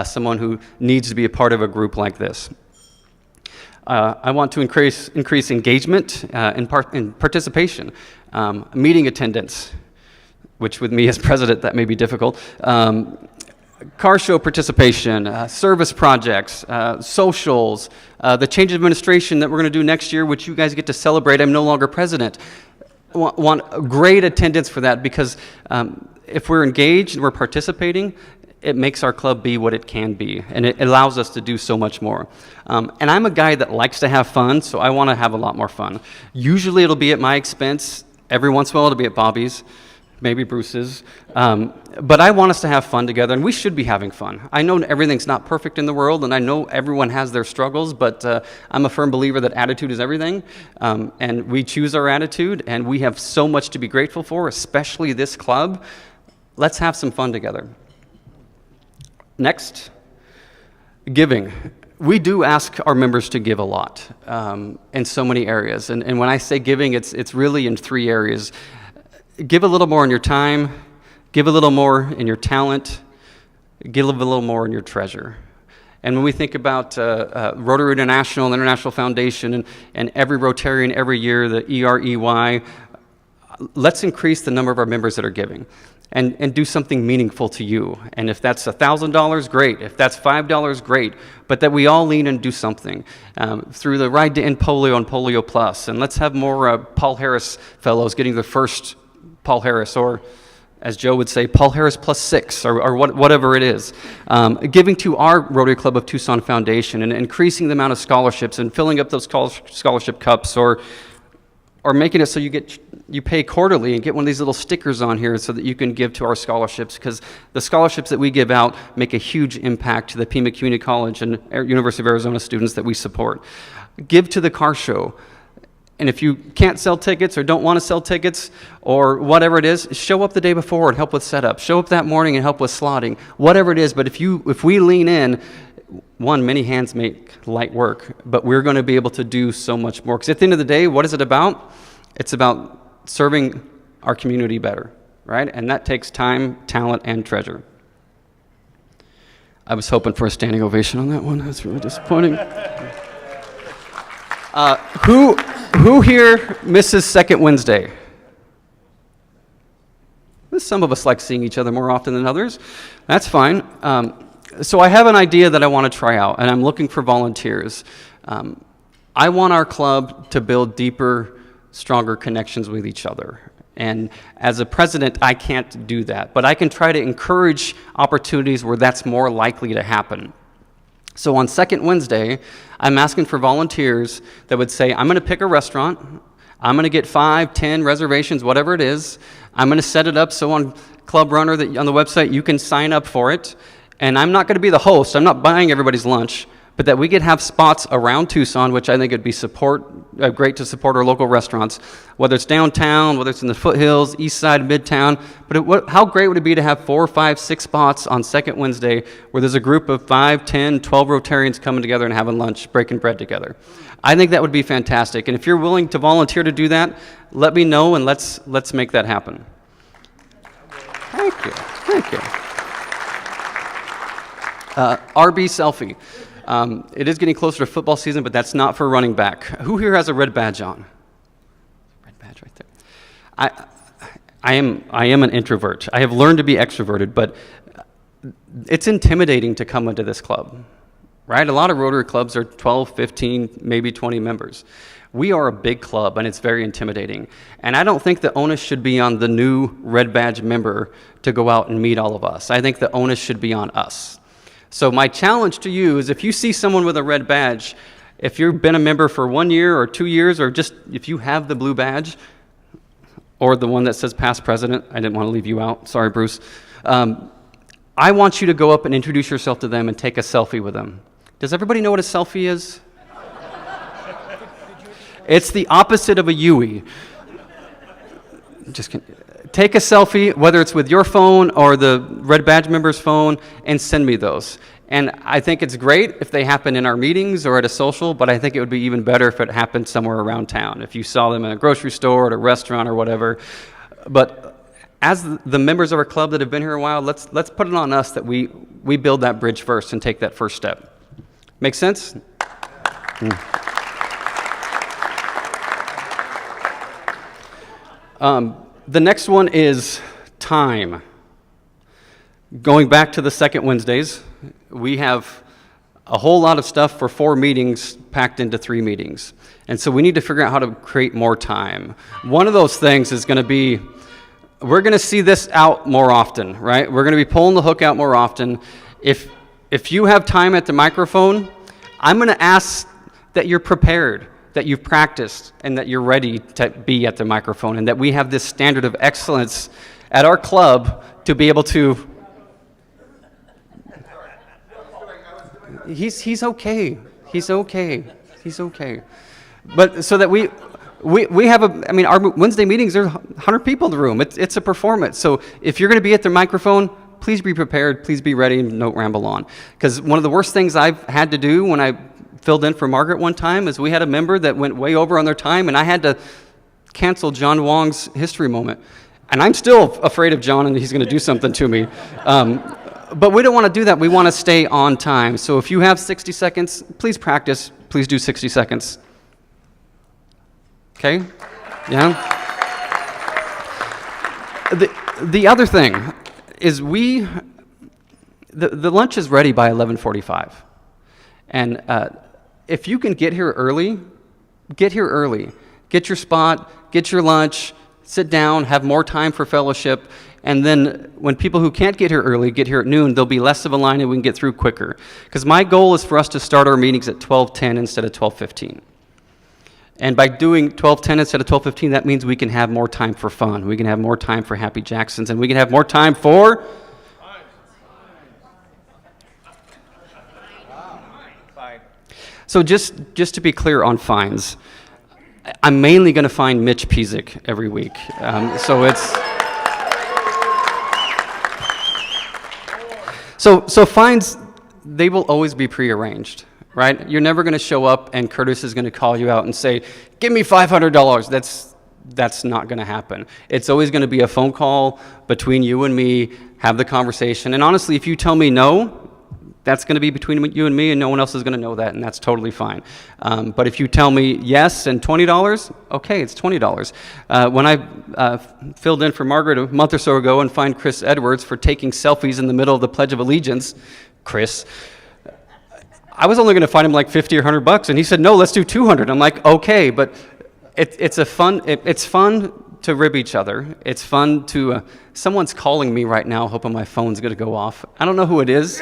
someone who needs to be a part of a group like this. I want to increase engagement and participation, meeting attendance, which with me as president, that may be difficult, car show participation, service projects, socials, the change of administration that we're going to do next year, which you guys get to celebrate. I'm no longer president. Want great attendance for that, because if we're engaged and we're participating, it makes our club be what it can be, and it allows us to do so much more. And I'm a guy that likes to have fun, so I want to have a lot more fun. Usually it'll be at my expense. Every once in a while it'll be at Bobby's, maybe Bruce's. But I want us to have fun together, and we should be having fun. I know everything's not perfect in the world, and I know everyone has their struggles, but I'm a firm believer that attitude is everything, and we choose our attitude, and we have so much to be grateful for, especially this club. Let's have some fun together. Next, giving. We do ask our members to give a lot in so many areas, and when I say giving, it's really in 3 areas. Give a little more in your time, give a little more in your talent, give a little more in your treasure. And when we think about Rotary International and International Foundation and every Rotarian every year, the EREY, let's increase the number of our members that are giving and do something meaningful to you. And if that's $1,000, great. If that's $5, great. But that we all lean and do something through the Ride to End Polio and Polio Plus. And let's have more Paul Harris fellows getting their first Paul Harris, or as Joe would say, Paul Harris plus 6, or whatever it is. Giving to our Rotary Club of Tucson Foundation and increasing the amount of scholarships and filling up those scholarship cups, or making it so you pay quarterly and get one of these little stickers on here so that you can give to our scholarships, because the scholarships that we give out make a huge impact to the Pima Community College and University of Arizona students that we support. Give to the car show. And if you can't sell tickets or don't want to sell tickets or whatever it is, show up the day before and help with setup. Show up that morning and help with slotting. Whatever it is, but if we lean in, one, many hands make light work, but we're going to be able to do so much more. Because at the end of the day, what is it about? It's about serving our community better, right? And that takes time, talent, and treasure. I was hoping for a standing ovation on that one. That's really disappointing. Who here misses Second Wednesday? Some of us like seeing each other more often than others. That's fine. So I have an idea that I want to try out, and I'm looking for volunteers. I want our club to build deeper, stronger connections with each other. And as a president, I can't do that, but I can try to encourage opportunities where that's more likely to happen. So on Second Wednesday, I'm asking for volunteers that would say, I'm going to pick a restaurant, I'm going to get 5, 10 reservations, whatever it is. I'm going to set it up so on Club Runner, that on the website, you can sign up for it. And I'm not going to be the host. I'm not buying everybody's lunch, but that we could have spots around Tucson, which I think would be great to support our local restaurants, whether it's downtown, whether it's in the foothills, east side, midtown. But how great would it be to have 4, 5, 6 spots on Second Wednesday where there's a group of 5, 10, 12 Rotarians coming together and having lunch, breaking bread together. I think that would be fantastic. And if you're willing to volunteer to do that, let me know, and let's make that happen. Thank you. Thank you. RB selfie. It is getting closer to football season, but that's not for running back. Who here has a red badge on? Red badge right there. I am an introvert. I have learned to be extroverted, but it's intimidating to come into this club, right? A lot of Rotary clubs are 12, 15, maybe 20 members. We are a big club, and it's very intimidating. And I don't think the onus should be on the new red badge member to go out and meet all of us. I think the onus should be on us. So my challenge to you is, if you see someone with a red badge, if you've been a member for 1 year or 2 years, or just if you have the blue badge, or the one that says past president, I didn't want to leave you out, sorry Bruce, I want you to go up and introduce yourself to them and take a selfie with them. Does everybody know what a selfie is? It's the opposite of a Yui. Just kidding. Take a selfie, whether it's with your phone or the red badge member's phone, and send me those. And I think it's great if they happen in our meetings or at a social, but I think it would be even better if it happened somewhere around town, if you saw them in a grocery store, at a restaurant, or whatever. But as the members of our club that have been here a while, let's put it on us that we build that bridge first and take that first step. Make sense? The next one is time. Going back to the second Wednesdays, we have a whole lot of stuff for 4 meetings packed into 3 meetings. And so we need to figure out how to create more time. One of those things is going to be, we're going to see this out more often, right? We're going to be pulling the hook out more often. If you have time at the microphone, I'm going to ask that you're prepared, that you've practiced, and that you're ready to be at the microphone, and that we have this standard of excellence at our club to be able to. He's okay. He's okay. He's okay. But so that we have our Wednesday meetings, there's 100 people in the room. It's a performance. So if you're going to be at the microphone, please be prepared. Please be ready, and don't ramble on. Because one of the worst things I've had to do when I filled in for Margaret one time is we had a member that went way over on their time, and I had to cancel John Wong's history moment. And I'm still afraid of John, and he's going to do something to me. But we don't want to do that. We want to stay on time. So if you have 60 seconds, please practice. Please do 60 seconds. Okay? Yeah? The other thing is the lunch is ready by 11:45. And if you can get here early, get here early. Get your spot, get your lunch, sit down, have more time for fellowship, and then when people who can't get here early get here at noon, there'll be less of a line and we can get through quicker. Because my goal is for us to start our meetings at 12:10 instead of 12:15. And by doing 12:10 instead of 12:15, that means we can have more time for fun. We can have more time for Happy Jacksons, and we can have more time for... So just to be clear on fines, I'm mainly going to fine Mitch Pizik every week. So it's... So fines, they will always be prearranged, right? You're never going to show up and Kurtis is going to call you out and say, give me $500. That's not going to happen. It's always going to be a phone call between you and me, have the conversation. And honestly, if you tell me no, that's going to be between you and me, and no one else is going to know that, and that's totally fine. But if you tell me yes and $20, okay, it's $20. When I filled in for Margaret a month or so ago and fined Chris Edwards for taking selfies in the middle of the Pledge of Allegiance, Chris, I was only going to fine him like $50 or $100, and he said, no, let's do $200. I'm like, okay, but it's fun to rib each other. It's fun to, someone's calling me right now, hoping my phone's going to go off. I don't know who it is.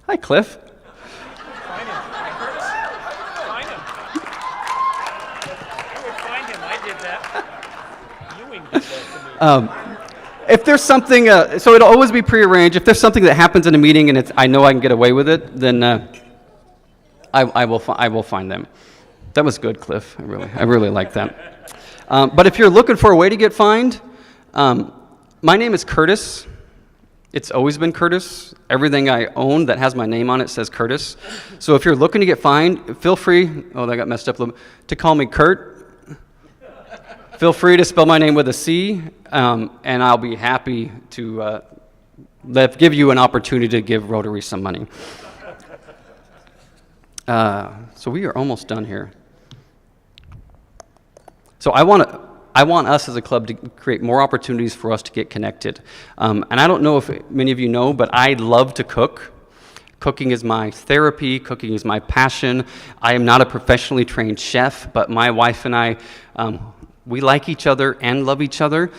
Hi, Cliff. Find him. Find him. I would find him. I did that. Ewing did that to me. If there's something, so it'll always be prearranged. If there's something that happens in a meeting and I know I can get away with it, then I will find them. That was good, Cliff. I really like that. But if you're looking for a way to get fined, my name is Kurtis. It's always been Kurtis. Everything I own that has my name on it says Kurtis. So if you're looking to get fined, feel free, that got messed up a little bit, to call me Kurt. Feel free to spell my name with a C, and I'll be happy to give you an opportunity to give Rotary some money. So we are almost done here. So I want us as a club to create more opportunities for us to get connected. And I don't know if many of you know, but I love to cook. Cooking is my therapy. Cooking is my passion. I am not a professionally trained chef, but my wife and I, we like each other and love each other,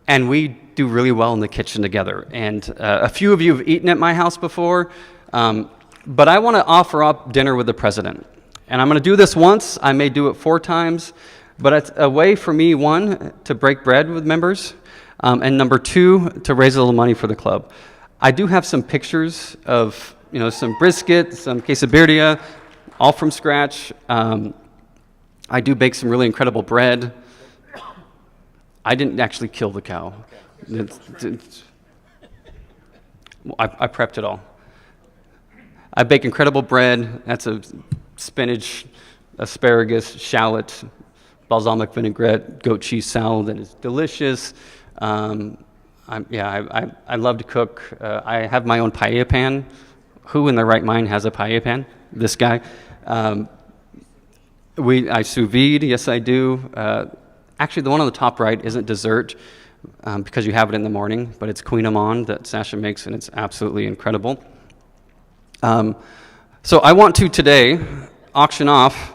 and we do really well in the kitchen together. And a few of you have eaten at my house before, but I want to offer up dinner with the president. And I'm going to do this once. I may do it 4 times. But it's a way for me, 1, to break bread with members, and number 2, to raise a little money for the club. I do have some pictures of, some brisket, some quesadilla, all from scratch. I do bake some really incredible bread. I didn't actually kill the cow. I prepped it all. I bake incredible bread. That's a spinach, asparagus, shallot, balsamic vinaigrette, goat cheese salad, and it's delicious. I love to cook. I have my own paella pan. Who in their right mind has a paella pan? This guy. I sous vide, yes I do. Actually, the one on the top right isn't dessert because you have it in the morning, but it's Queen Amande that Sasha makes, and it's absolutely incredible. So I want to today auction off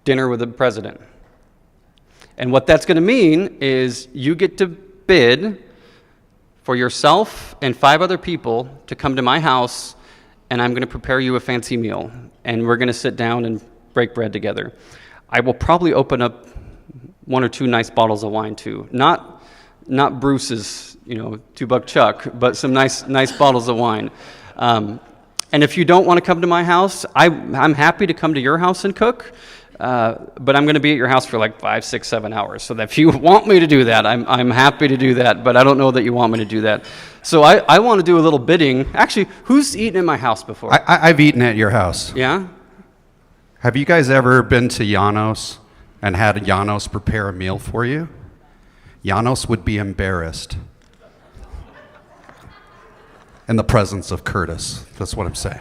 dinner with the president. And what that's going to mean is you get to bid for yourself and 5 other people to come to my house, and I'm going to prepare you a fancy meal, and we're going to sit down and break bread together. I will probably open up 1 or 2 nice bottles of wine too. Not Bruce's, $2 Chuck, but some nice bottles of wine. And if you don't want to come to my house, I'm happy to come to your house and cook. But I'm going to be at your house for like 5, 6, 7 hours. So that if you want me to do that, I'm happy to do that. But I don't know that you want me to do that. So I want to do a little bidding. Actually, who's eaten in my house before? I've eaten at your house. Yeah? Have you guys ever been to Janos and had Janos prepare a meal for you? Janos would be embarrassed. and the presence of Kurtis. That's what I'm saying.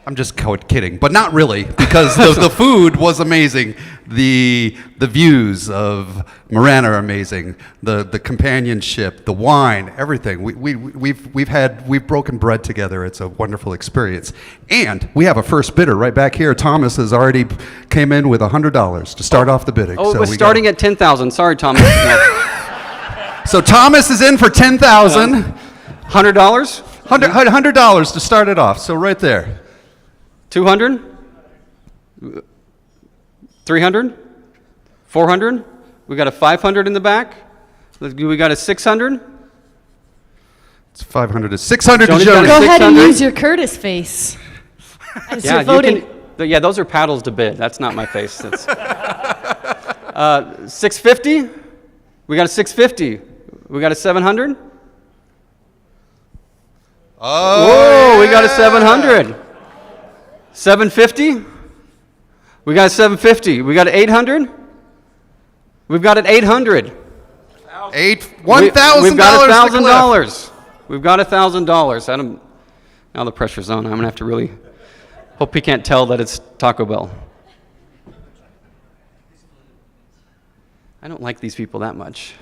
I'm just kidding, but not really, because the food was amazing. The views of Marana are amazing. The companionship, the wine, everything. We've broken bread together. It's a wonderful experience. And we have a first bidder right back here. Thomas has already came in with $100 to start off the bidding. Oh, so it was starting at 10,000. Sorry, Thomas. No. So Thomas is in for $10,000. $100? $100 to start it off. So right there. 200? 300? 400? We got a 500 in the back. We got a 600. It's 500 to 600 to Joni's Joni. got Go ahead and 600. use your Kurtis face as Yeah, you're voting. yeah, those are paddles to bid. That's not my face. That's 650. We got a 650. We got a 700. Oh, Whoa, we got a 700. 750. We got a 750. We got an 800. We've got an 800. $1,000. We've got $1,000. We've got $1,000. Now the pressure's on. I'm gonna have to really hope he can't tell that it's Taco Bell. I don't like these people that much.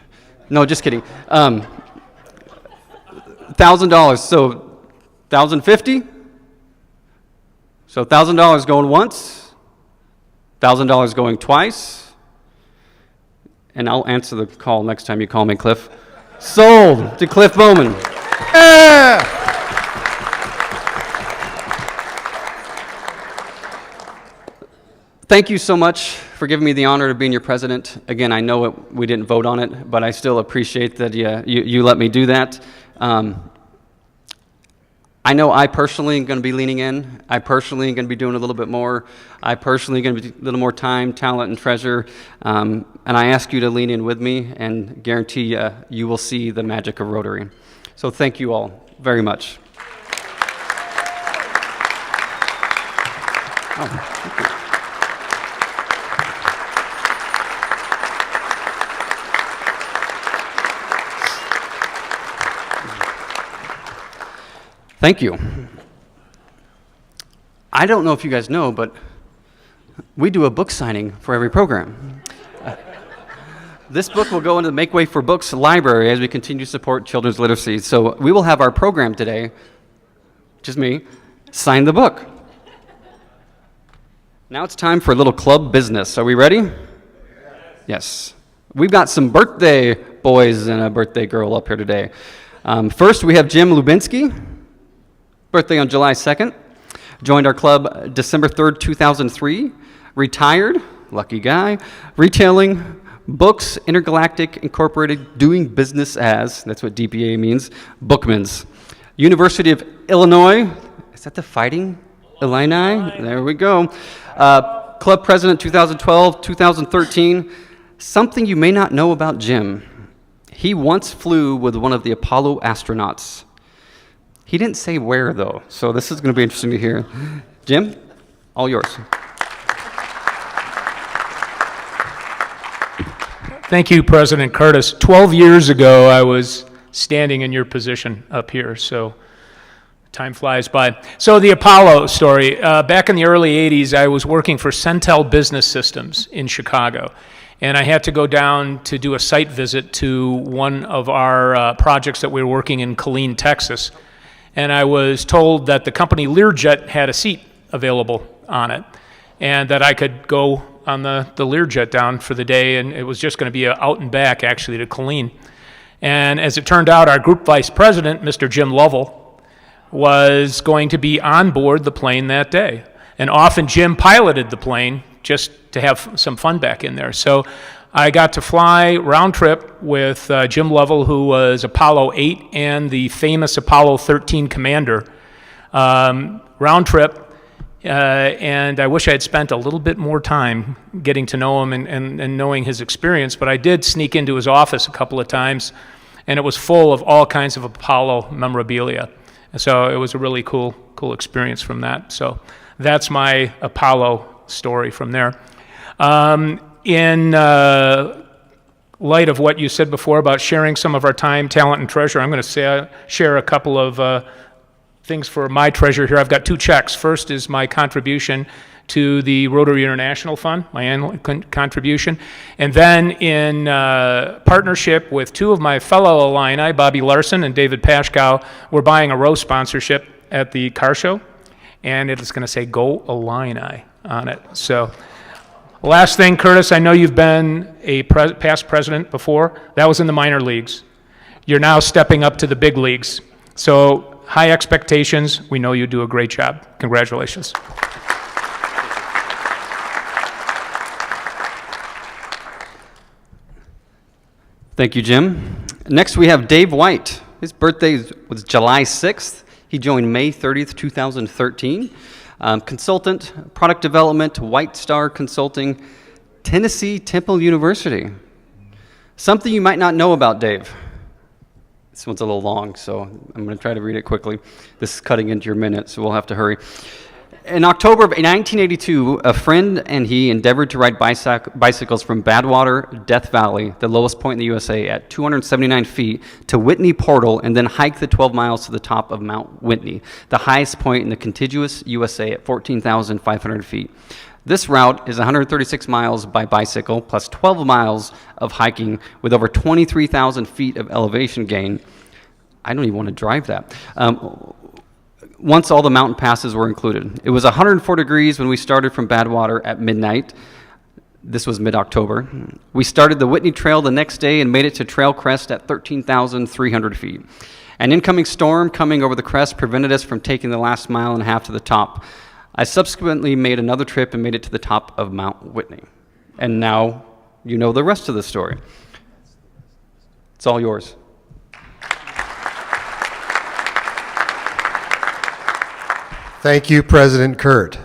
No, just kidding. $1,000. So 1,050. So $1,000 going once. $1,000 going twice. And I'll answer the call next time you call me, Cliff. Sold to Cliff Bowman. Yeah. Thank you so much for giving me the honor of being your president. Again, I know we didn't vote on it, but I still appreciate that you let me do that. I know I personally am going to be leaning in. I personally am going to be doing a little bit more. I personally am going to be a little more time, talent, and treasure. And I ask you to lean in with me and guarantee you will see the magic of Rotary. So thank you all very much. Thank you. Thank you. I don't know if you guys know, but we do a book signing for every program. This book will go into the Make Way for Books library as we continue to support children's literacy. So we will have our program today, which is me, sign the book. Now it's time for a little club business. Are we ready? Yes. We've got some birthday boys and a birthday girl up here today. First, we have Jim Lubinsky. Birthday on July 2nd. Joined our club December 3rd, 2003. Retired, lucky guy. Retailing Books Intergalactic Incorporated, doing business as, that's what DPA means, Bookmans. University of Illinois, is that the Fighting Illini? There we go. Club President 2012, 2013. Something you may not know about Jim. He once flew with one of the Apollo astronauts. He didn't say where, though, so this is going to be interesting to hear. Jim, all yours. Thank you, President Kurtis. 12 years ago, I was standing in your position up here, so time flies by. So the Apollo story. Back in the early 80s, I was working for Centel Business Systems in Chicago, and I had to go down to do a site visit to one of our projects that we were working in Killeen, Texas. And I was told that the company Learjet had a seat available on it, and that I could go on the Learjet down for the day, and it was just going to be out and back, actually, to Killeen. And as it turned out, our group vice president, Mr. Jim Lovell, was going to be on board the plane that day. And often Jim piloted the plane just to have some fun back in there. So I got to fly round trip with Jim Lovell, who was Apollo 8 and the famous Apollo 13 commander. Round trip, and I wish I had spent a little bit more time getting to know him and knowing his experience, but I did sneak into his office a couple of times, and it was full of all kinds of Apollo memorabilia. And so it was a really cool experience from that. So that's my Apollo story from there. In light of what you said before about sharing some of our time, talent, and treasure, I'm going to share a couple of things for my treasure here. I've got 2 checks. First is my contribution to the Rotary International Fund, my annual contribution. And then in partnership with 2 of my fellow Illini, Bobby Larson and David Pashkow, we're buying a row sponsorship at the car show, and it's going to say Go Illini on it. So last thing, Kurtis, I know you've been a past president before. That was in the minor leagues. You're now stepping up to the big leagues. So high expectations. We know you do a great job. Congratulations. Thank you, Jim. Next, we have Dave White. His birthday was July 6th. He joined May 30th, 2013. Consultant, product development, White Star Consulting, Tennessee Temple University. Something you might not know about Dave. This one's a little long, so I'm going to try to read it quickly. This is cutting into your minute, so we'll have to hurry. In October of 1982, a friend and he endeavored to ride bicycles from Badwater, Death Valley, the lowest point in the USA, at 279 feet, to Whitney Portal, and then hike the 12 miles to the top of Mount Whitney, the highest point in the contiguous USA at 14,500 feet. This route is 136 miles by bicycle, plus 12 miles of hiking, with over 23,000 feet of elevation gain. I don't even want to drive that. Once all the mountain passes were included. It was 104 degrees when we started from Badwater at midnight. This was mid-October. We started the Whitney Trail the next day and made it to Trail Crest at 13,300 feet. An incoming storm coming over the crest prevented us from taking the last mile and a half to the top. I subsequently made another trip and made it to the top of Mount Whitney. And now you know the rest of the story. It's all yours. Thank you, President Kurt.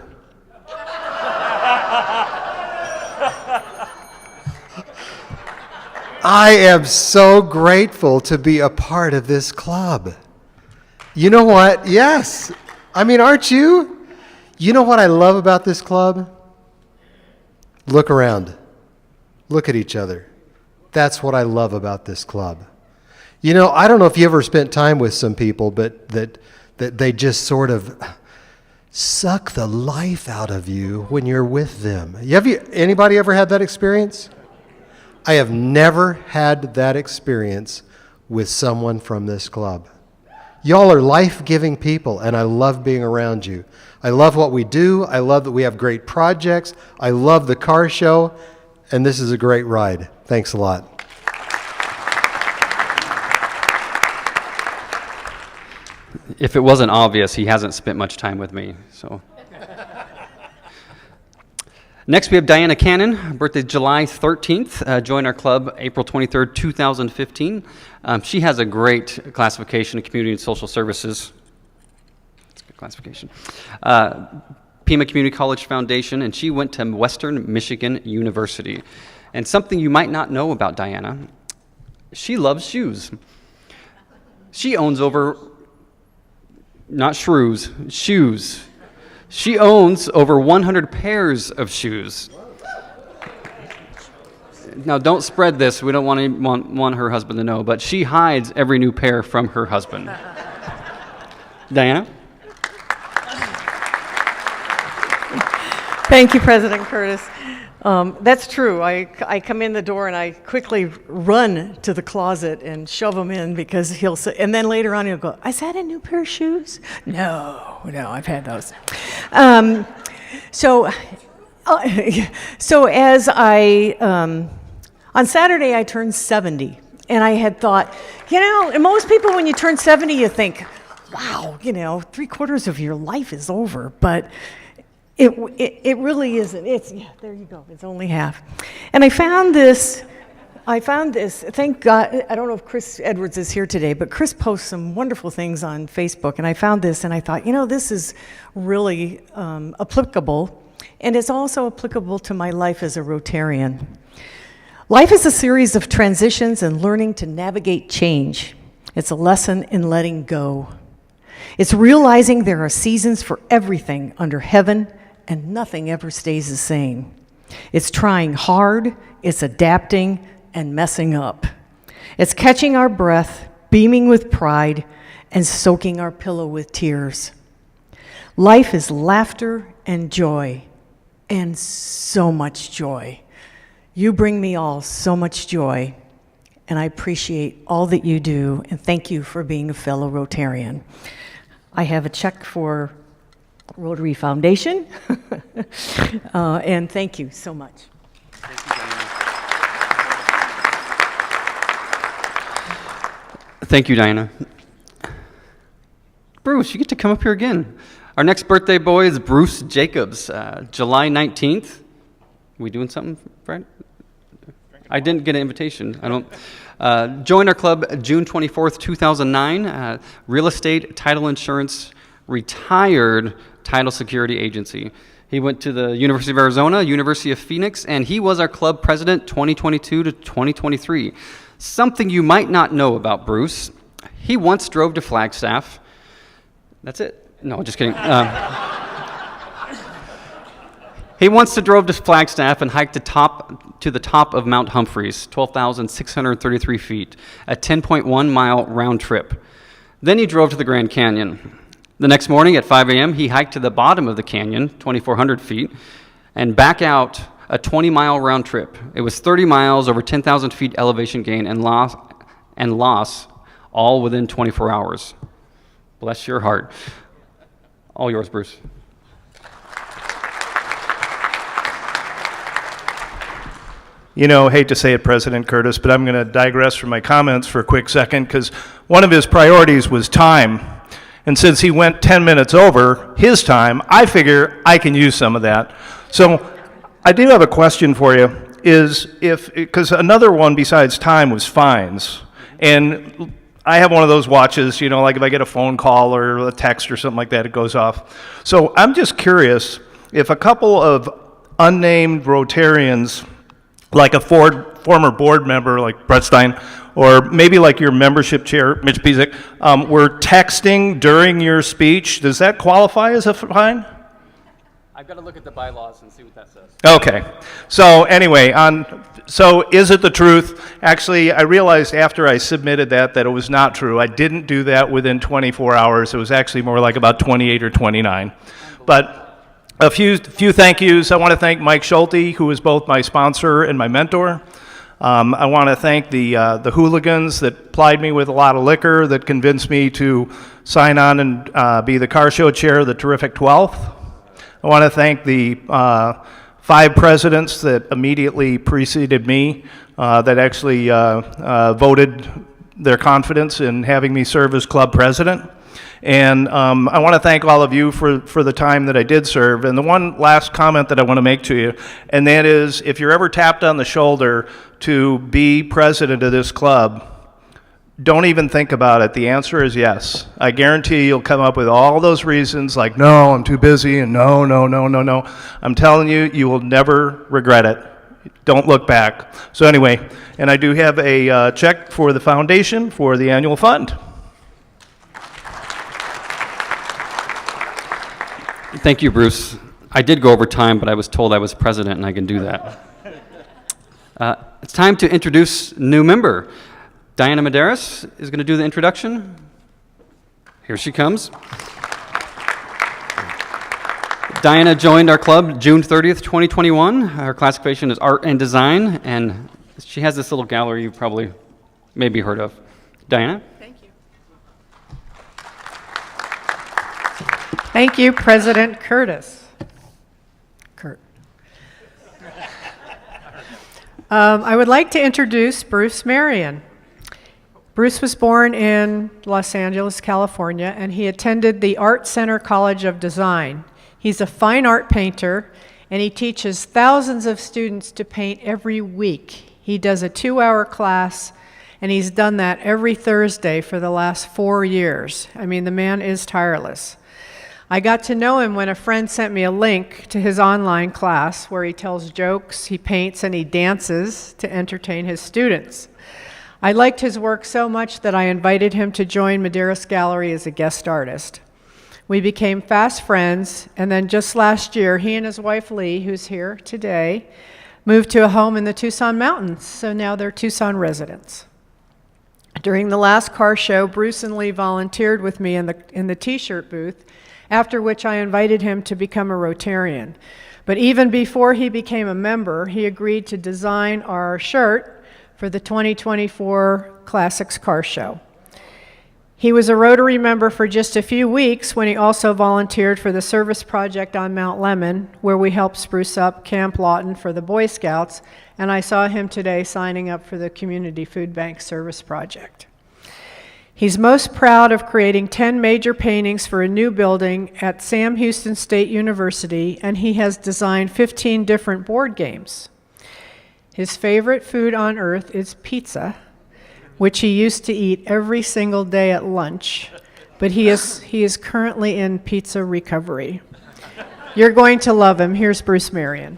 I am so grateful to be a part of this club. You know what? Yes. I mean, aren't you? You know what I love about this club? Look around. Look at each other. That's what I love about this club. You know, I don't know if you ever spent time with some people, but that they just sort of suck the life out of you when you're with them. Anybody ever had that experience? I have never had that experience with someone from this club. Y'all are life-giving people, and I love being around you. I love what we do. I love that we have great projects. I love the car show, and this is a great ride. Thanks a lot. If it wasn't obvious, he hasn't spent much time with me. So, next we have Diana Cannon. Her birthday July 13th. Joined our club April 23rd, 2015. She has a great classification in community and social services. That's a good classification. Pima Community College Foundation, and she went to Western Michigan University. And something you might not know about Diana, she loves shoes. She owns not shrews, shoes. She owns over 100 pairs of shoes. Now, don't spread this. We don't want her husband to know, but she hides every new pair from her husband. Diana? Thank you, President Kurtis. That's true. I come in the door and I quickly run to the closet and shove them in because he'll say, and then later on he'll go, "Is that a new pair of shoes?" No, I've had those. So as on Saturday I turned 70, and I had thought, and most people when you turn 70 you think, wow, 3/4 of your life is over, but it really isn't. There you go. It's only half. And I found this. Thank God. I don't know if Chris Edwards is here today, but Chris posts some wonderful things on Facebook. And I found this, and I thought, this is really applicable, and it's also applicable to my life as a Rotarian. Life is a series of transitions and learning to navigate change. It's a lesson in letting go. It's realizing there are seasons for everything under heaven, and nothing ever stays the same. It's trying hard, it's adapting, and messing up. It's catching our breath, beaming with pride, and soaking our pillow with tears. Life is laughter and joy, and so much joy. You bring me all so much joy, and I appreciate all that you do, and thank you for being a fellow Rotarian. I have a check for Rotary Foundation, and thank you so much. Thank you, Diana. Bruce, you get to come up here again. Our next birthday boy is Bruce Jacobs, July 19th. We doing something, Fred? I didn't get an invitation. I don't. Joined our club June 24th, 2009. Real estate, title insurance, retired title security agency. He went to the University of Arizona, University of Phoenix, and he was our club president 2022 to 2023. Something you might not know about Bruce, he once drove to Flagstaff. That's it. No, just kidding. He once drove to Flagstaff and hiked to the top of Mount Humphreys, 12,633 feet, a 10.1-mile round trip. Then he drove to the Grand Canyon. The next morning at 5 a.m., he hiked to the bottom of the canyon, 2,400 feet, and back out a 20-mile round trip. It was 30 miles over 10,000 feet elevation gain and loss, all within 24 hours. Bless your heart. All yours, Bruce. You know, hate to say it, President Kurtis, but I'm going to digress from my comments for a quick second because one of his priorities was time. And since he went 10 minutes over his time, I figure I can use some of that. So I do have a question for you, because another one besides time was fines. And I have one of those watches, you know, like if I get a phone call or a text or something like that, it goes off. So I'm just curious if a couple of unnamed Rotarians, like a former board member like Brett Stein, or maybe like your membership chair, Mitch Pizik, were texting during your speech, does that qualify as a fine? I've got to look at the bylaws and see what that says. Okay. So anyway, so is it the truth? Actually, I realized after I submitted that it was not true. I didn't do that within 24 hours. It was actually more like about 28 or 29. But a few thank yous. I want to thank Mike Schulte, who is both my sponsor and my mentor. I want to thank the hooligans that plied me with a lot of liquor, that convinced me to sign on and be the car show chair of the terrific 12th. I want to thank the 5 presidents that immediately preceded me, that actually voted their confidence in having me serve as club president. And I want to thank all of you for the time that I did serve. And the one last comment that I want to make to you, and that is, if you're ever tapped on the shoulder to be president of this club, don't even think about it. The answer is yes. I guarantee you'll come up with all those reasons like, no, I'm too busy, and no. I'm telling you, you will never regret it. Don't look back. So anyway, and I do have a check for the foundation for the annual fund. Thank you, Bruce. I did go over time, but I was told I was president and I can do that. It's time to introduce new member. Diana Medeiros is going to do the introduction. Here she comes. Diana joined our club June 30th, 2021. Her classification is art and design, and she has this little gallery you probably maybe heard of. Diana? Thank you, President Kurtis. I would like to introduce Bruce Marion. Bruce was born in Los Angeles, California, and he attended the Art Center College of Design. He's a fine art painter, and he teaches thousands of students to paint every week. He does a 2-hour class, and he's done that every Thursday for the last 4 years. I mean, the man is tireless. I got to know him when a friend sent me a link to his online class where he tells jokes, he paints, and he dances to entertain his students. I liked his work so much that I invited him to join Medeiros Gallery as a guest artist. We became fast friends, and then just last year, he and his wife Lee, who's here today, moved to a home in the Tucson mountains, so now they're Tucson residents. During the last car show, Bruce and Lee volunteered with me in the t-shirt booth, after which I invited him to become a Rotarian. But even before he became a member, he agreed to design our shirt for the 2024 Classics Car Show. He was a Rotary member for just a few weeks when he also volunteered for the service project on Mount Lemmon, where we helped spruce up Camp Lawton for the Boy Scouts, and I saw him today signing up for the Community Food Bank Service Project. He's most proud of creating 10 major paintings for a new building at Sam Houston State University, and he has designed 15 different board games. His favorite food on earth is pizza, which he used to eat every single day at lunch, but he is currently in pizza recovery. You're going to love him. Here's Bruce Marion.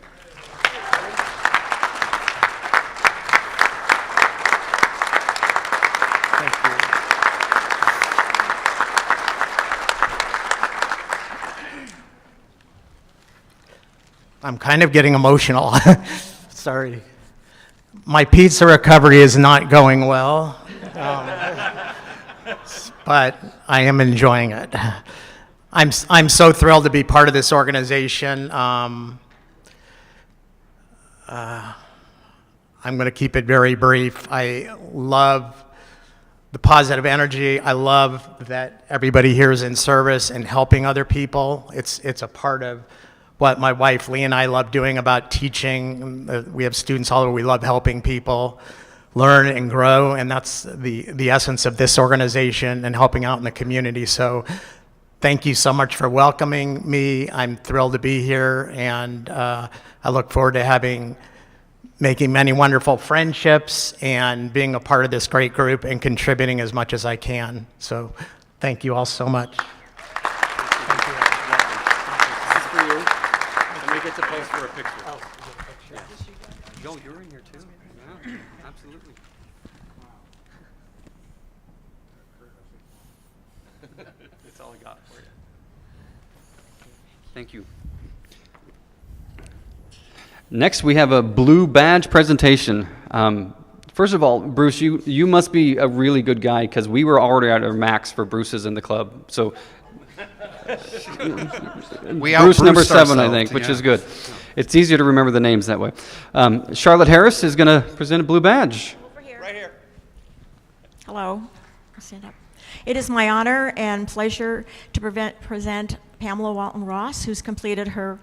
I'm kind of getting emotional. Sorry. My pizza recovery is not going well, but I am enjoying it. I'm so thrilled to be part of this organization. I'm going to keep it very brief. I love the positive energy. I love that everybody here is in service and helping other people. It's a part of what my wife Lee and I love doing about teaching. We have students all over. We love helping people learn and grow, and that's the essence of this organization and helping out in the community. So thank you so much for welcoming me. I'm thrilled to be here, and I look forward to making many wonderful friendships and being a part of this great group and contributing as much as I can. So thank you all so much. Get to pose for a picture. Yeah. Joe, you're in here too? Yeah, absolutely. That's all I got for you. Thank you. Next, we have a blue badge presentation. First of all, Bruce, you must be a really good guy, because we were already at our max for Bruce's in the club. So Bruce number 7, I think, which is good. It's easier to remember the names that way. Charlotte Harris is going to present a blue badge. Over here. Right here. Hello. Stand up. It is my honor and pleasure to present Pamela Walton Ross, who's completed her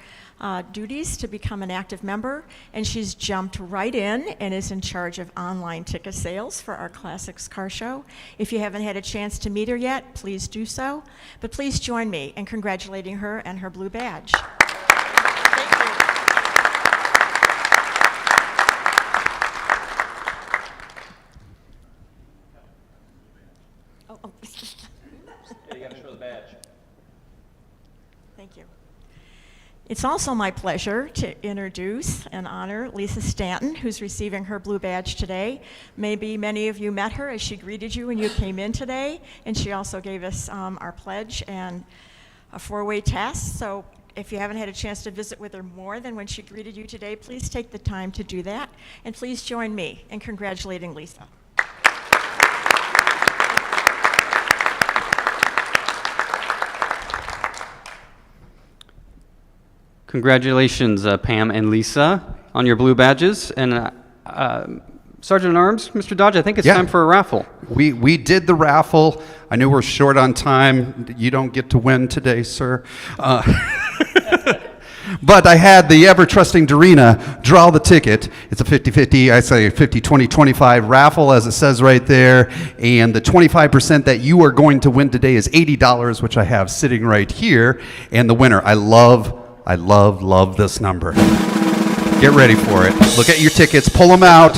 duties to become an active member, and she's jumped right in and is in charge of online ticket sales for our Classics Car Show. If you haven't had a chance to meet her yet, please do so. But please join me in congratulating her and her blue badge. Thank you. Oh. Yeah, you got to show the badge. Thank you. It's also my pleasure to introduce and honor Lisa Stanton, who's receiving her blue badge today. Maybe many of you met her as she greeted you when you came in today, and she also gave us our pledge and a 4-way test. So if you haven't had a chance to visit with her more than when she greeted you today, please take the time to do that, and please join me in congratulating Lisa. Congratulations, Pam and Lisa, on your blue badges. And Sergeant at Arms, Mr. Dodge, I think it's time for a raffle. We did the raffle. I knew we're short on time. You don't get to win today, sir. But I had the ever-trusting Dorina draw the ticket. It's a 50-50, I say 50-20-25 raffle, as it says right there. And the 25% that you are going to win today is $80, which I have sitting right here. And the winner, I love this number. Get ready for it. Look at your tickets. Pull them out.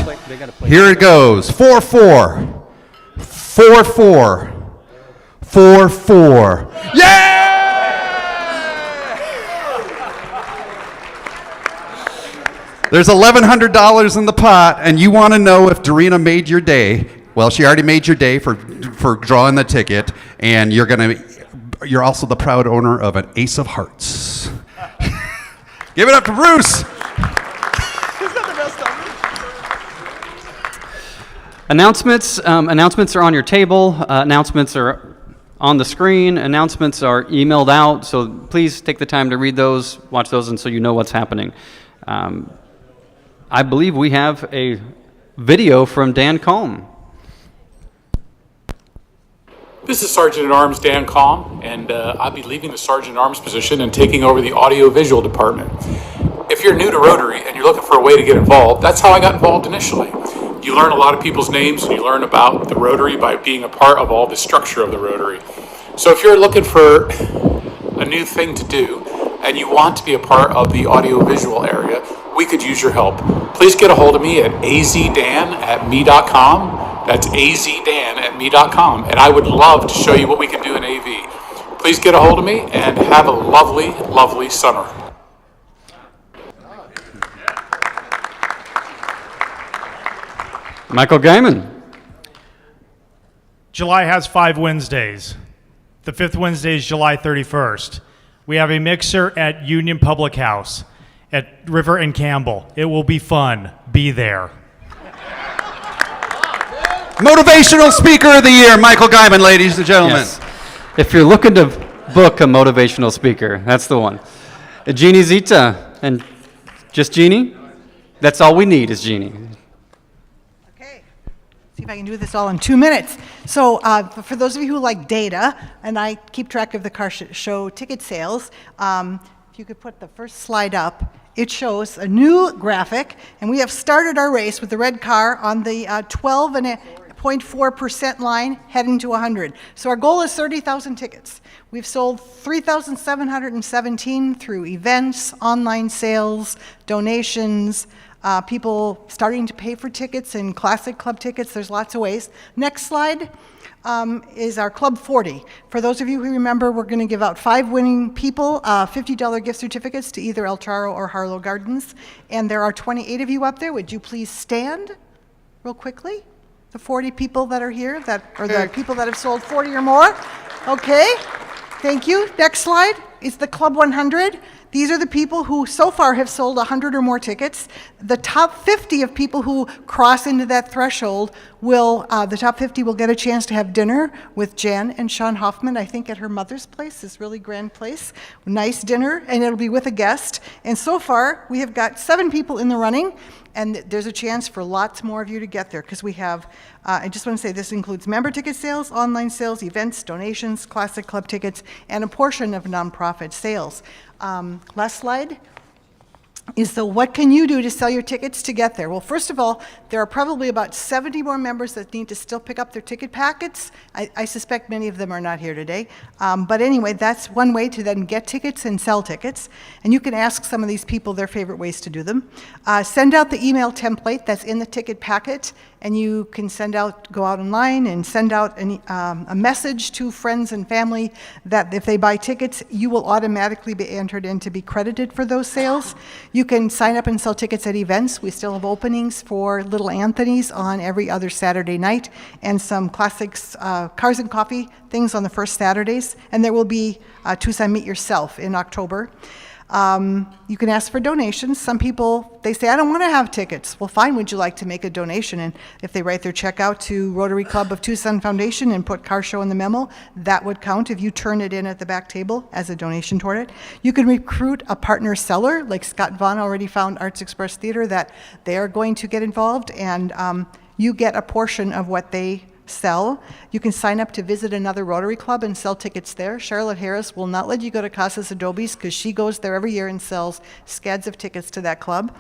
Here it goes. 4-4. 4-4. 4-4. Yeah! There's $1,100 in the pot, and you want to know if Dorina made your day. Well, she already made your day for drawing the ticket, and you're also the proud owner of an Ace of Hearts. Give it up to Bruce. Who's got the Announcements. Announcements are on your table. Announcements are on the screen. Announcements are emailed out. So please take the time to read those, watch those, and so you know what's happening. I believe we have a video from Dan Calm. This is Sergeant at Arms Dan Calm, and I'll be leaving the Sergeant at Arms position and taking over the audio-visual department. If you're new to Rotary and you're looking for a way to get involved, that's how I got involved initially. You learn a lot of people's names and you learn about the Rotary by being a part of all the structure of the Rotary. So if you're looking for a new thing to do and you want to be a part of the audio-visual area, we could use your help. Please get a hold of me at azdan@me.com. That's azdan@me.com, and I would love to show you what we can do in AV. Please get a hold of me and have a lovely, lovely summer. Michael Gaiman. July has 5 Wednesdays. The 5th Wednesday is July 31st. We have a mixer at Union Public House at River and Campbell. It will be fun. Be there. Motivational Speaker of the Year, Michael Gaiman, ladies and gentlemen. Yes. If you're looking to book a motivational speaker, that's the one. Jeannie Zita. And just Jeannie? That's all we need is Jeannie. See if I can do this all in 2 minutes. So for those of you who like data, and I keep track of the car show ticket sales, if you could put the first slide up, it shows a new graphic, and we have started our race with the red car on the 12.4% line heading to 100. So our goal is 30,000 tickets. We've sold 3,717 through events, online sales, donations, people starting to pay for tickets and classic club tickets. There's lots of ways. Next slide is our Club 40. For those of you who remember, we're going to give out 5 winning people $50 gift certificates to either El Charro or Harlow Gardens. And there are 28 of you up there. Would you please stand real quickly? The 40 people that are here, the people that have sold 40 or more. Okay, thank you. Next slide is the Club 100. These are the people who so far have sold 100 or more tickets. The top 50 of people who cross into that threshold the top 50 will get a chance to have dinner with Jan and Sean Hoffman, I think at her mother's place, this really grand place. Nice dinner, and it'll be with a guest. And so far, we have got 7 people in the running, and there's a chance for lots more of you to get there, because we have, I just want to say this includes member ticket sales, online sales, events, donations, classic club tickets, and a portion of nonprofit sales. Last slide is what can you do to sell your tickets to get there? Well, first of all, there are probably about 70 more members that need to still pick up their ticket packets. I suspect many of them are not here today. But anyway, that's one way to then get tickets and sell tickets. And you can ask some of these people their favorite ways to do them. Send out the email template that's in the ticket packet, and you can go out online and send out a message to friends and family that if they buy tickets, you will automatically be entered in to be credited for those sales. You can sign up and sell tickets at events. We still have openings for Little Anthony's on every other Saturday night, and some classics, Cars and Coffee things on the first Saturdays, and there will be Tucson Meet Yourself in October. You can ask for donations. Some people, they say, I don't want to have tickets. Well, fine, would you like to make a donation? And if they write their check out to Rotary Club of Tucson Foundation and put car show in the memo, that would count if you turn it in at the back table as a donation toward it. You can recruit a partner seller, like Scott Vaughn already found Arts Express Theater, that they are going to get involved, and you get a portion of what they sell. You can sign up to visit another Rotary Club and sell tickets there. Charlotte Harris will not let you go to Casas Adobes because she goes there every year and sells scads of tickets to that club.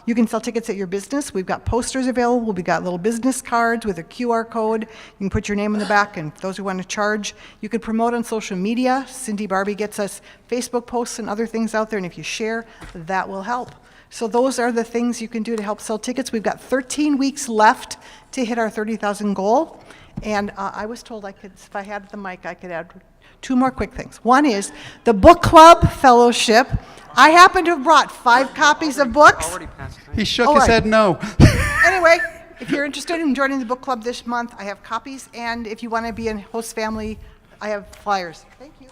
You can sell tickets at your business. We've got posters available. We've got little business cards with a QR code. You can put your name in the back, and those who want to charge. You can promote on social media. Cindy Barbie gets us Facebook posts and other things out there, and if you share, that will help. So those are the things you can do to help sell tickets. We've got 13 weeks left to hit our 30,000 goal. And I was told if I had the mic, I could add 2 more quick things. One is the book club fellowship. I happen to have brought 5 copies of books. He shook his head no. Anyway, if you're interested in joining the book club this month, I have copies. And if you want to be a host family, I have flyers. Thank you.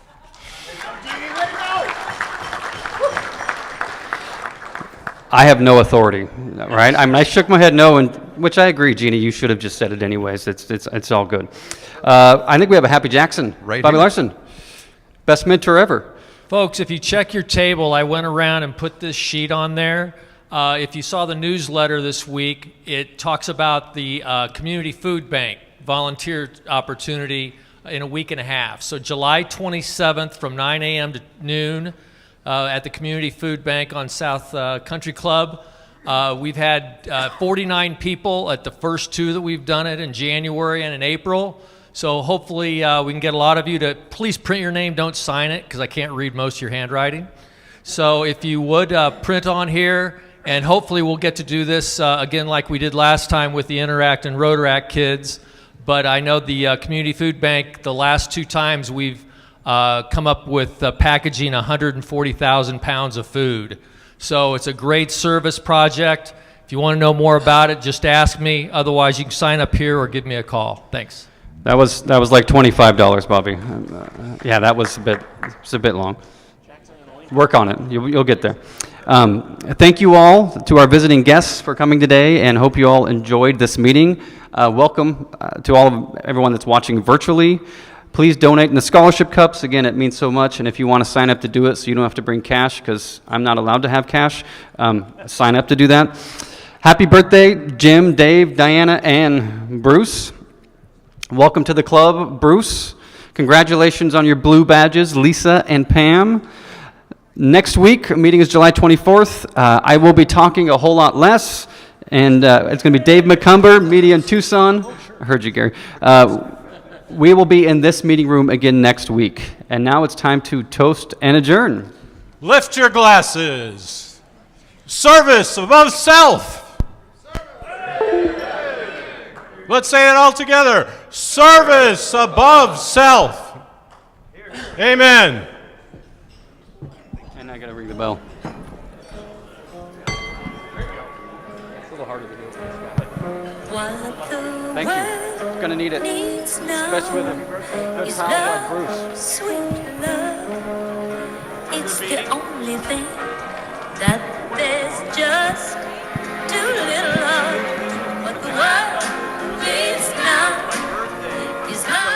I have no authority, right? I shook my head no, and which I agree, Jeannie, you should have just said it anyways. It's all good. I think we have a Happy Jackson. Right Bobby here. Larson, best mentor ever. Folks, if you check your table, I went around and put this sheet on there. If you saw the newsletter this week, it talks about the Community Food Bank volunteer opportunity in a week and a half. So July 27th from 9 a.m. to noon at the Community Food Bank on South Country Club. We've had 49 people at the first two that we've done it in January and in April. So hopefully we can get a lot of you to please print your name, don't sign it, because I can't read most of your handwriting. So if you would print on here, and hopefully we'll get to do this again like we did last time with the Interact and Rotaract kids. But I know the Community Food Bank, the last two times we've come up with packaging 140,000 pounds of food. So it's a great service project. If you want to know more about it, just ask me. Otherwise, you can sign up here or give me a call. Thanks. That was like $25, Bobby. Yeah, that was a bit long. Work on it. You'll get there. Thank you all to our visiting guests for coming today, and hope you all enjoyed this meeting. Welcome to everyone that's watching virtually. Please donate in the scholarship cups. Again, it means so much, and if you want to sign up to do it so you don't have to bring cash, because I'm not allowed to have cash, sign up to do that. Happy birthday, Jim, Dave, Diana, and Bruce. Welcome to the club, Bruce. Congratulations on your blue badges, Lisa and Pam. Next week, meeting is July 24th. I will be talking a whole lot less, and it's going to be Dave McCumber, meeting in Tucson. I heard you, Gary. We will be in this meeting room again next week. And now it's time to toast and adjourn. Lift your glasses. Service above self. Let's say it all together. Service above self. Amen. And I got to ring the bell. It's a little harder to do. Thank you. Going to need it. Especially with a good pal like Bruce. Sweet love, it's the only thing that there's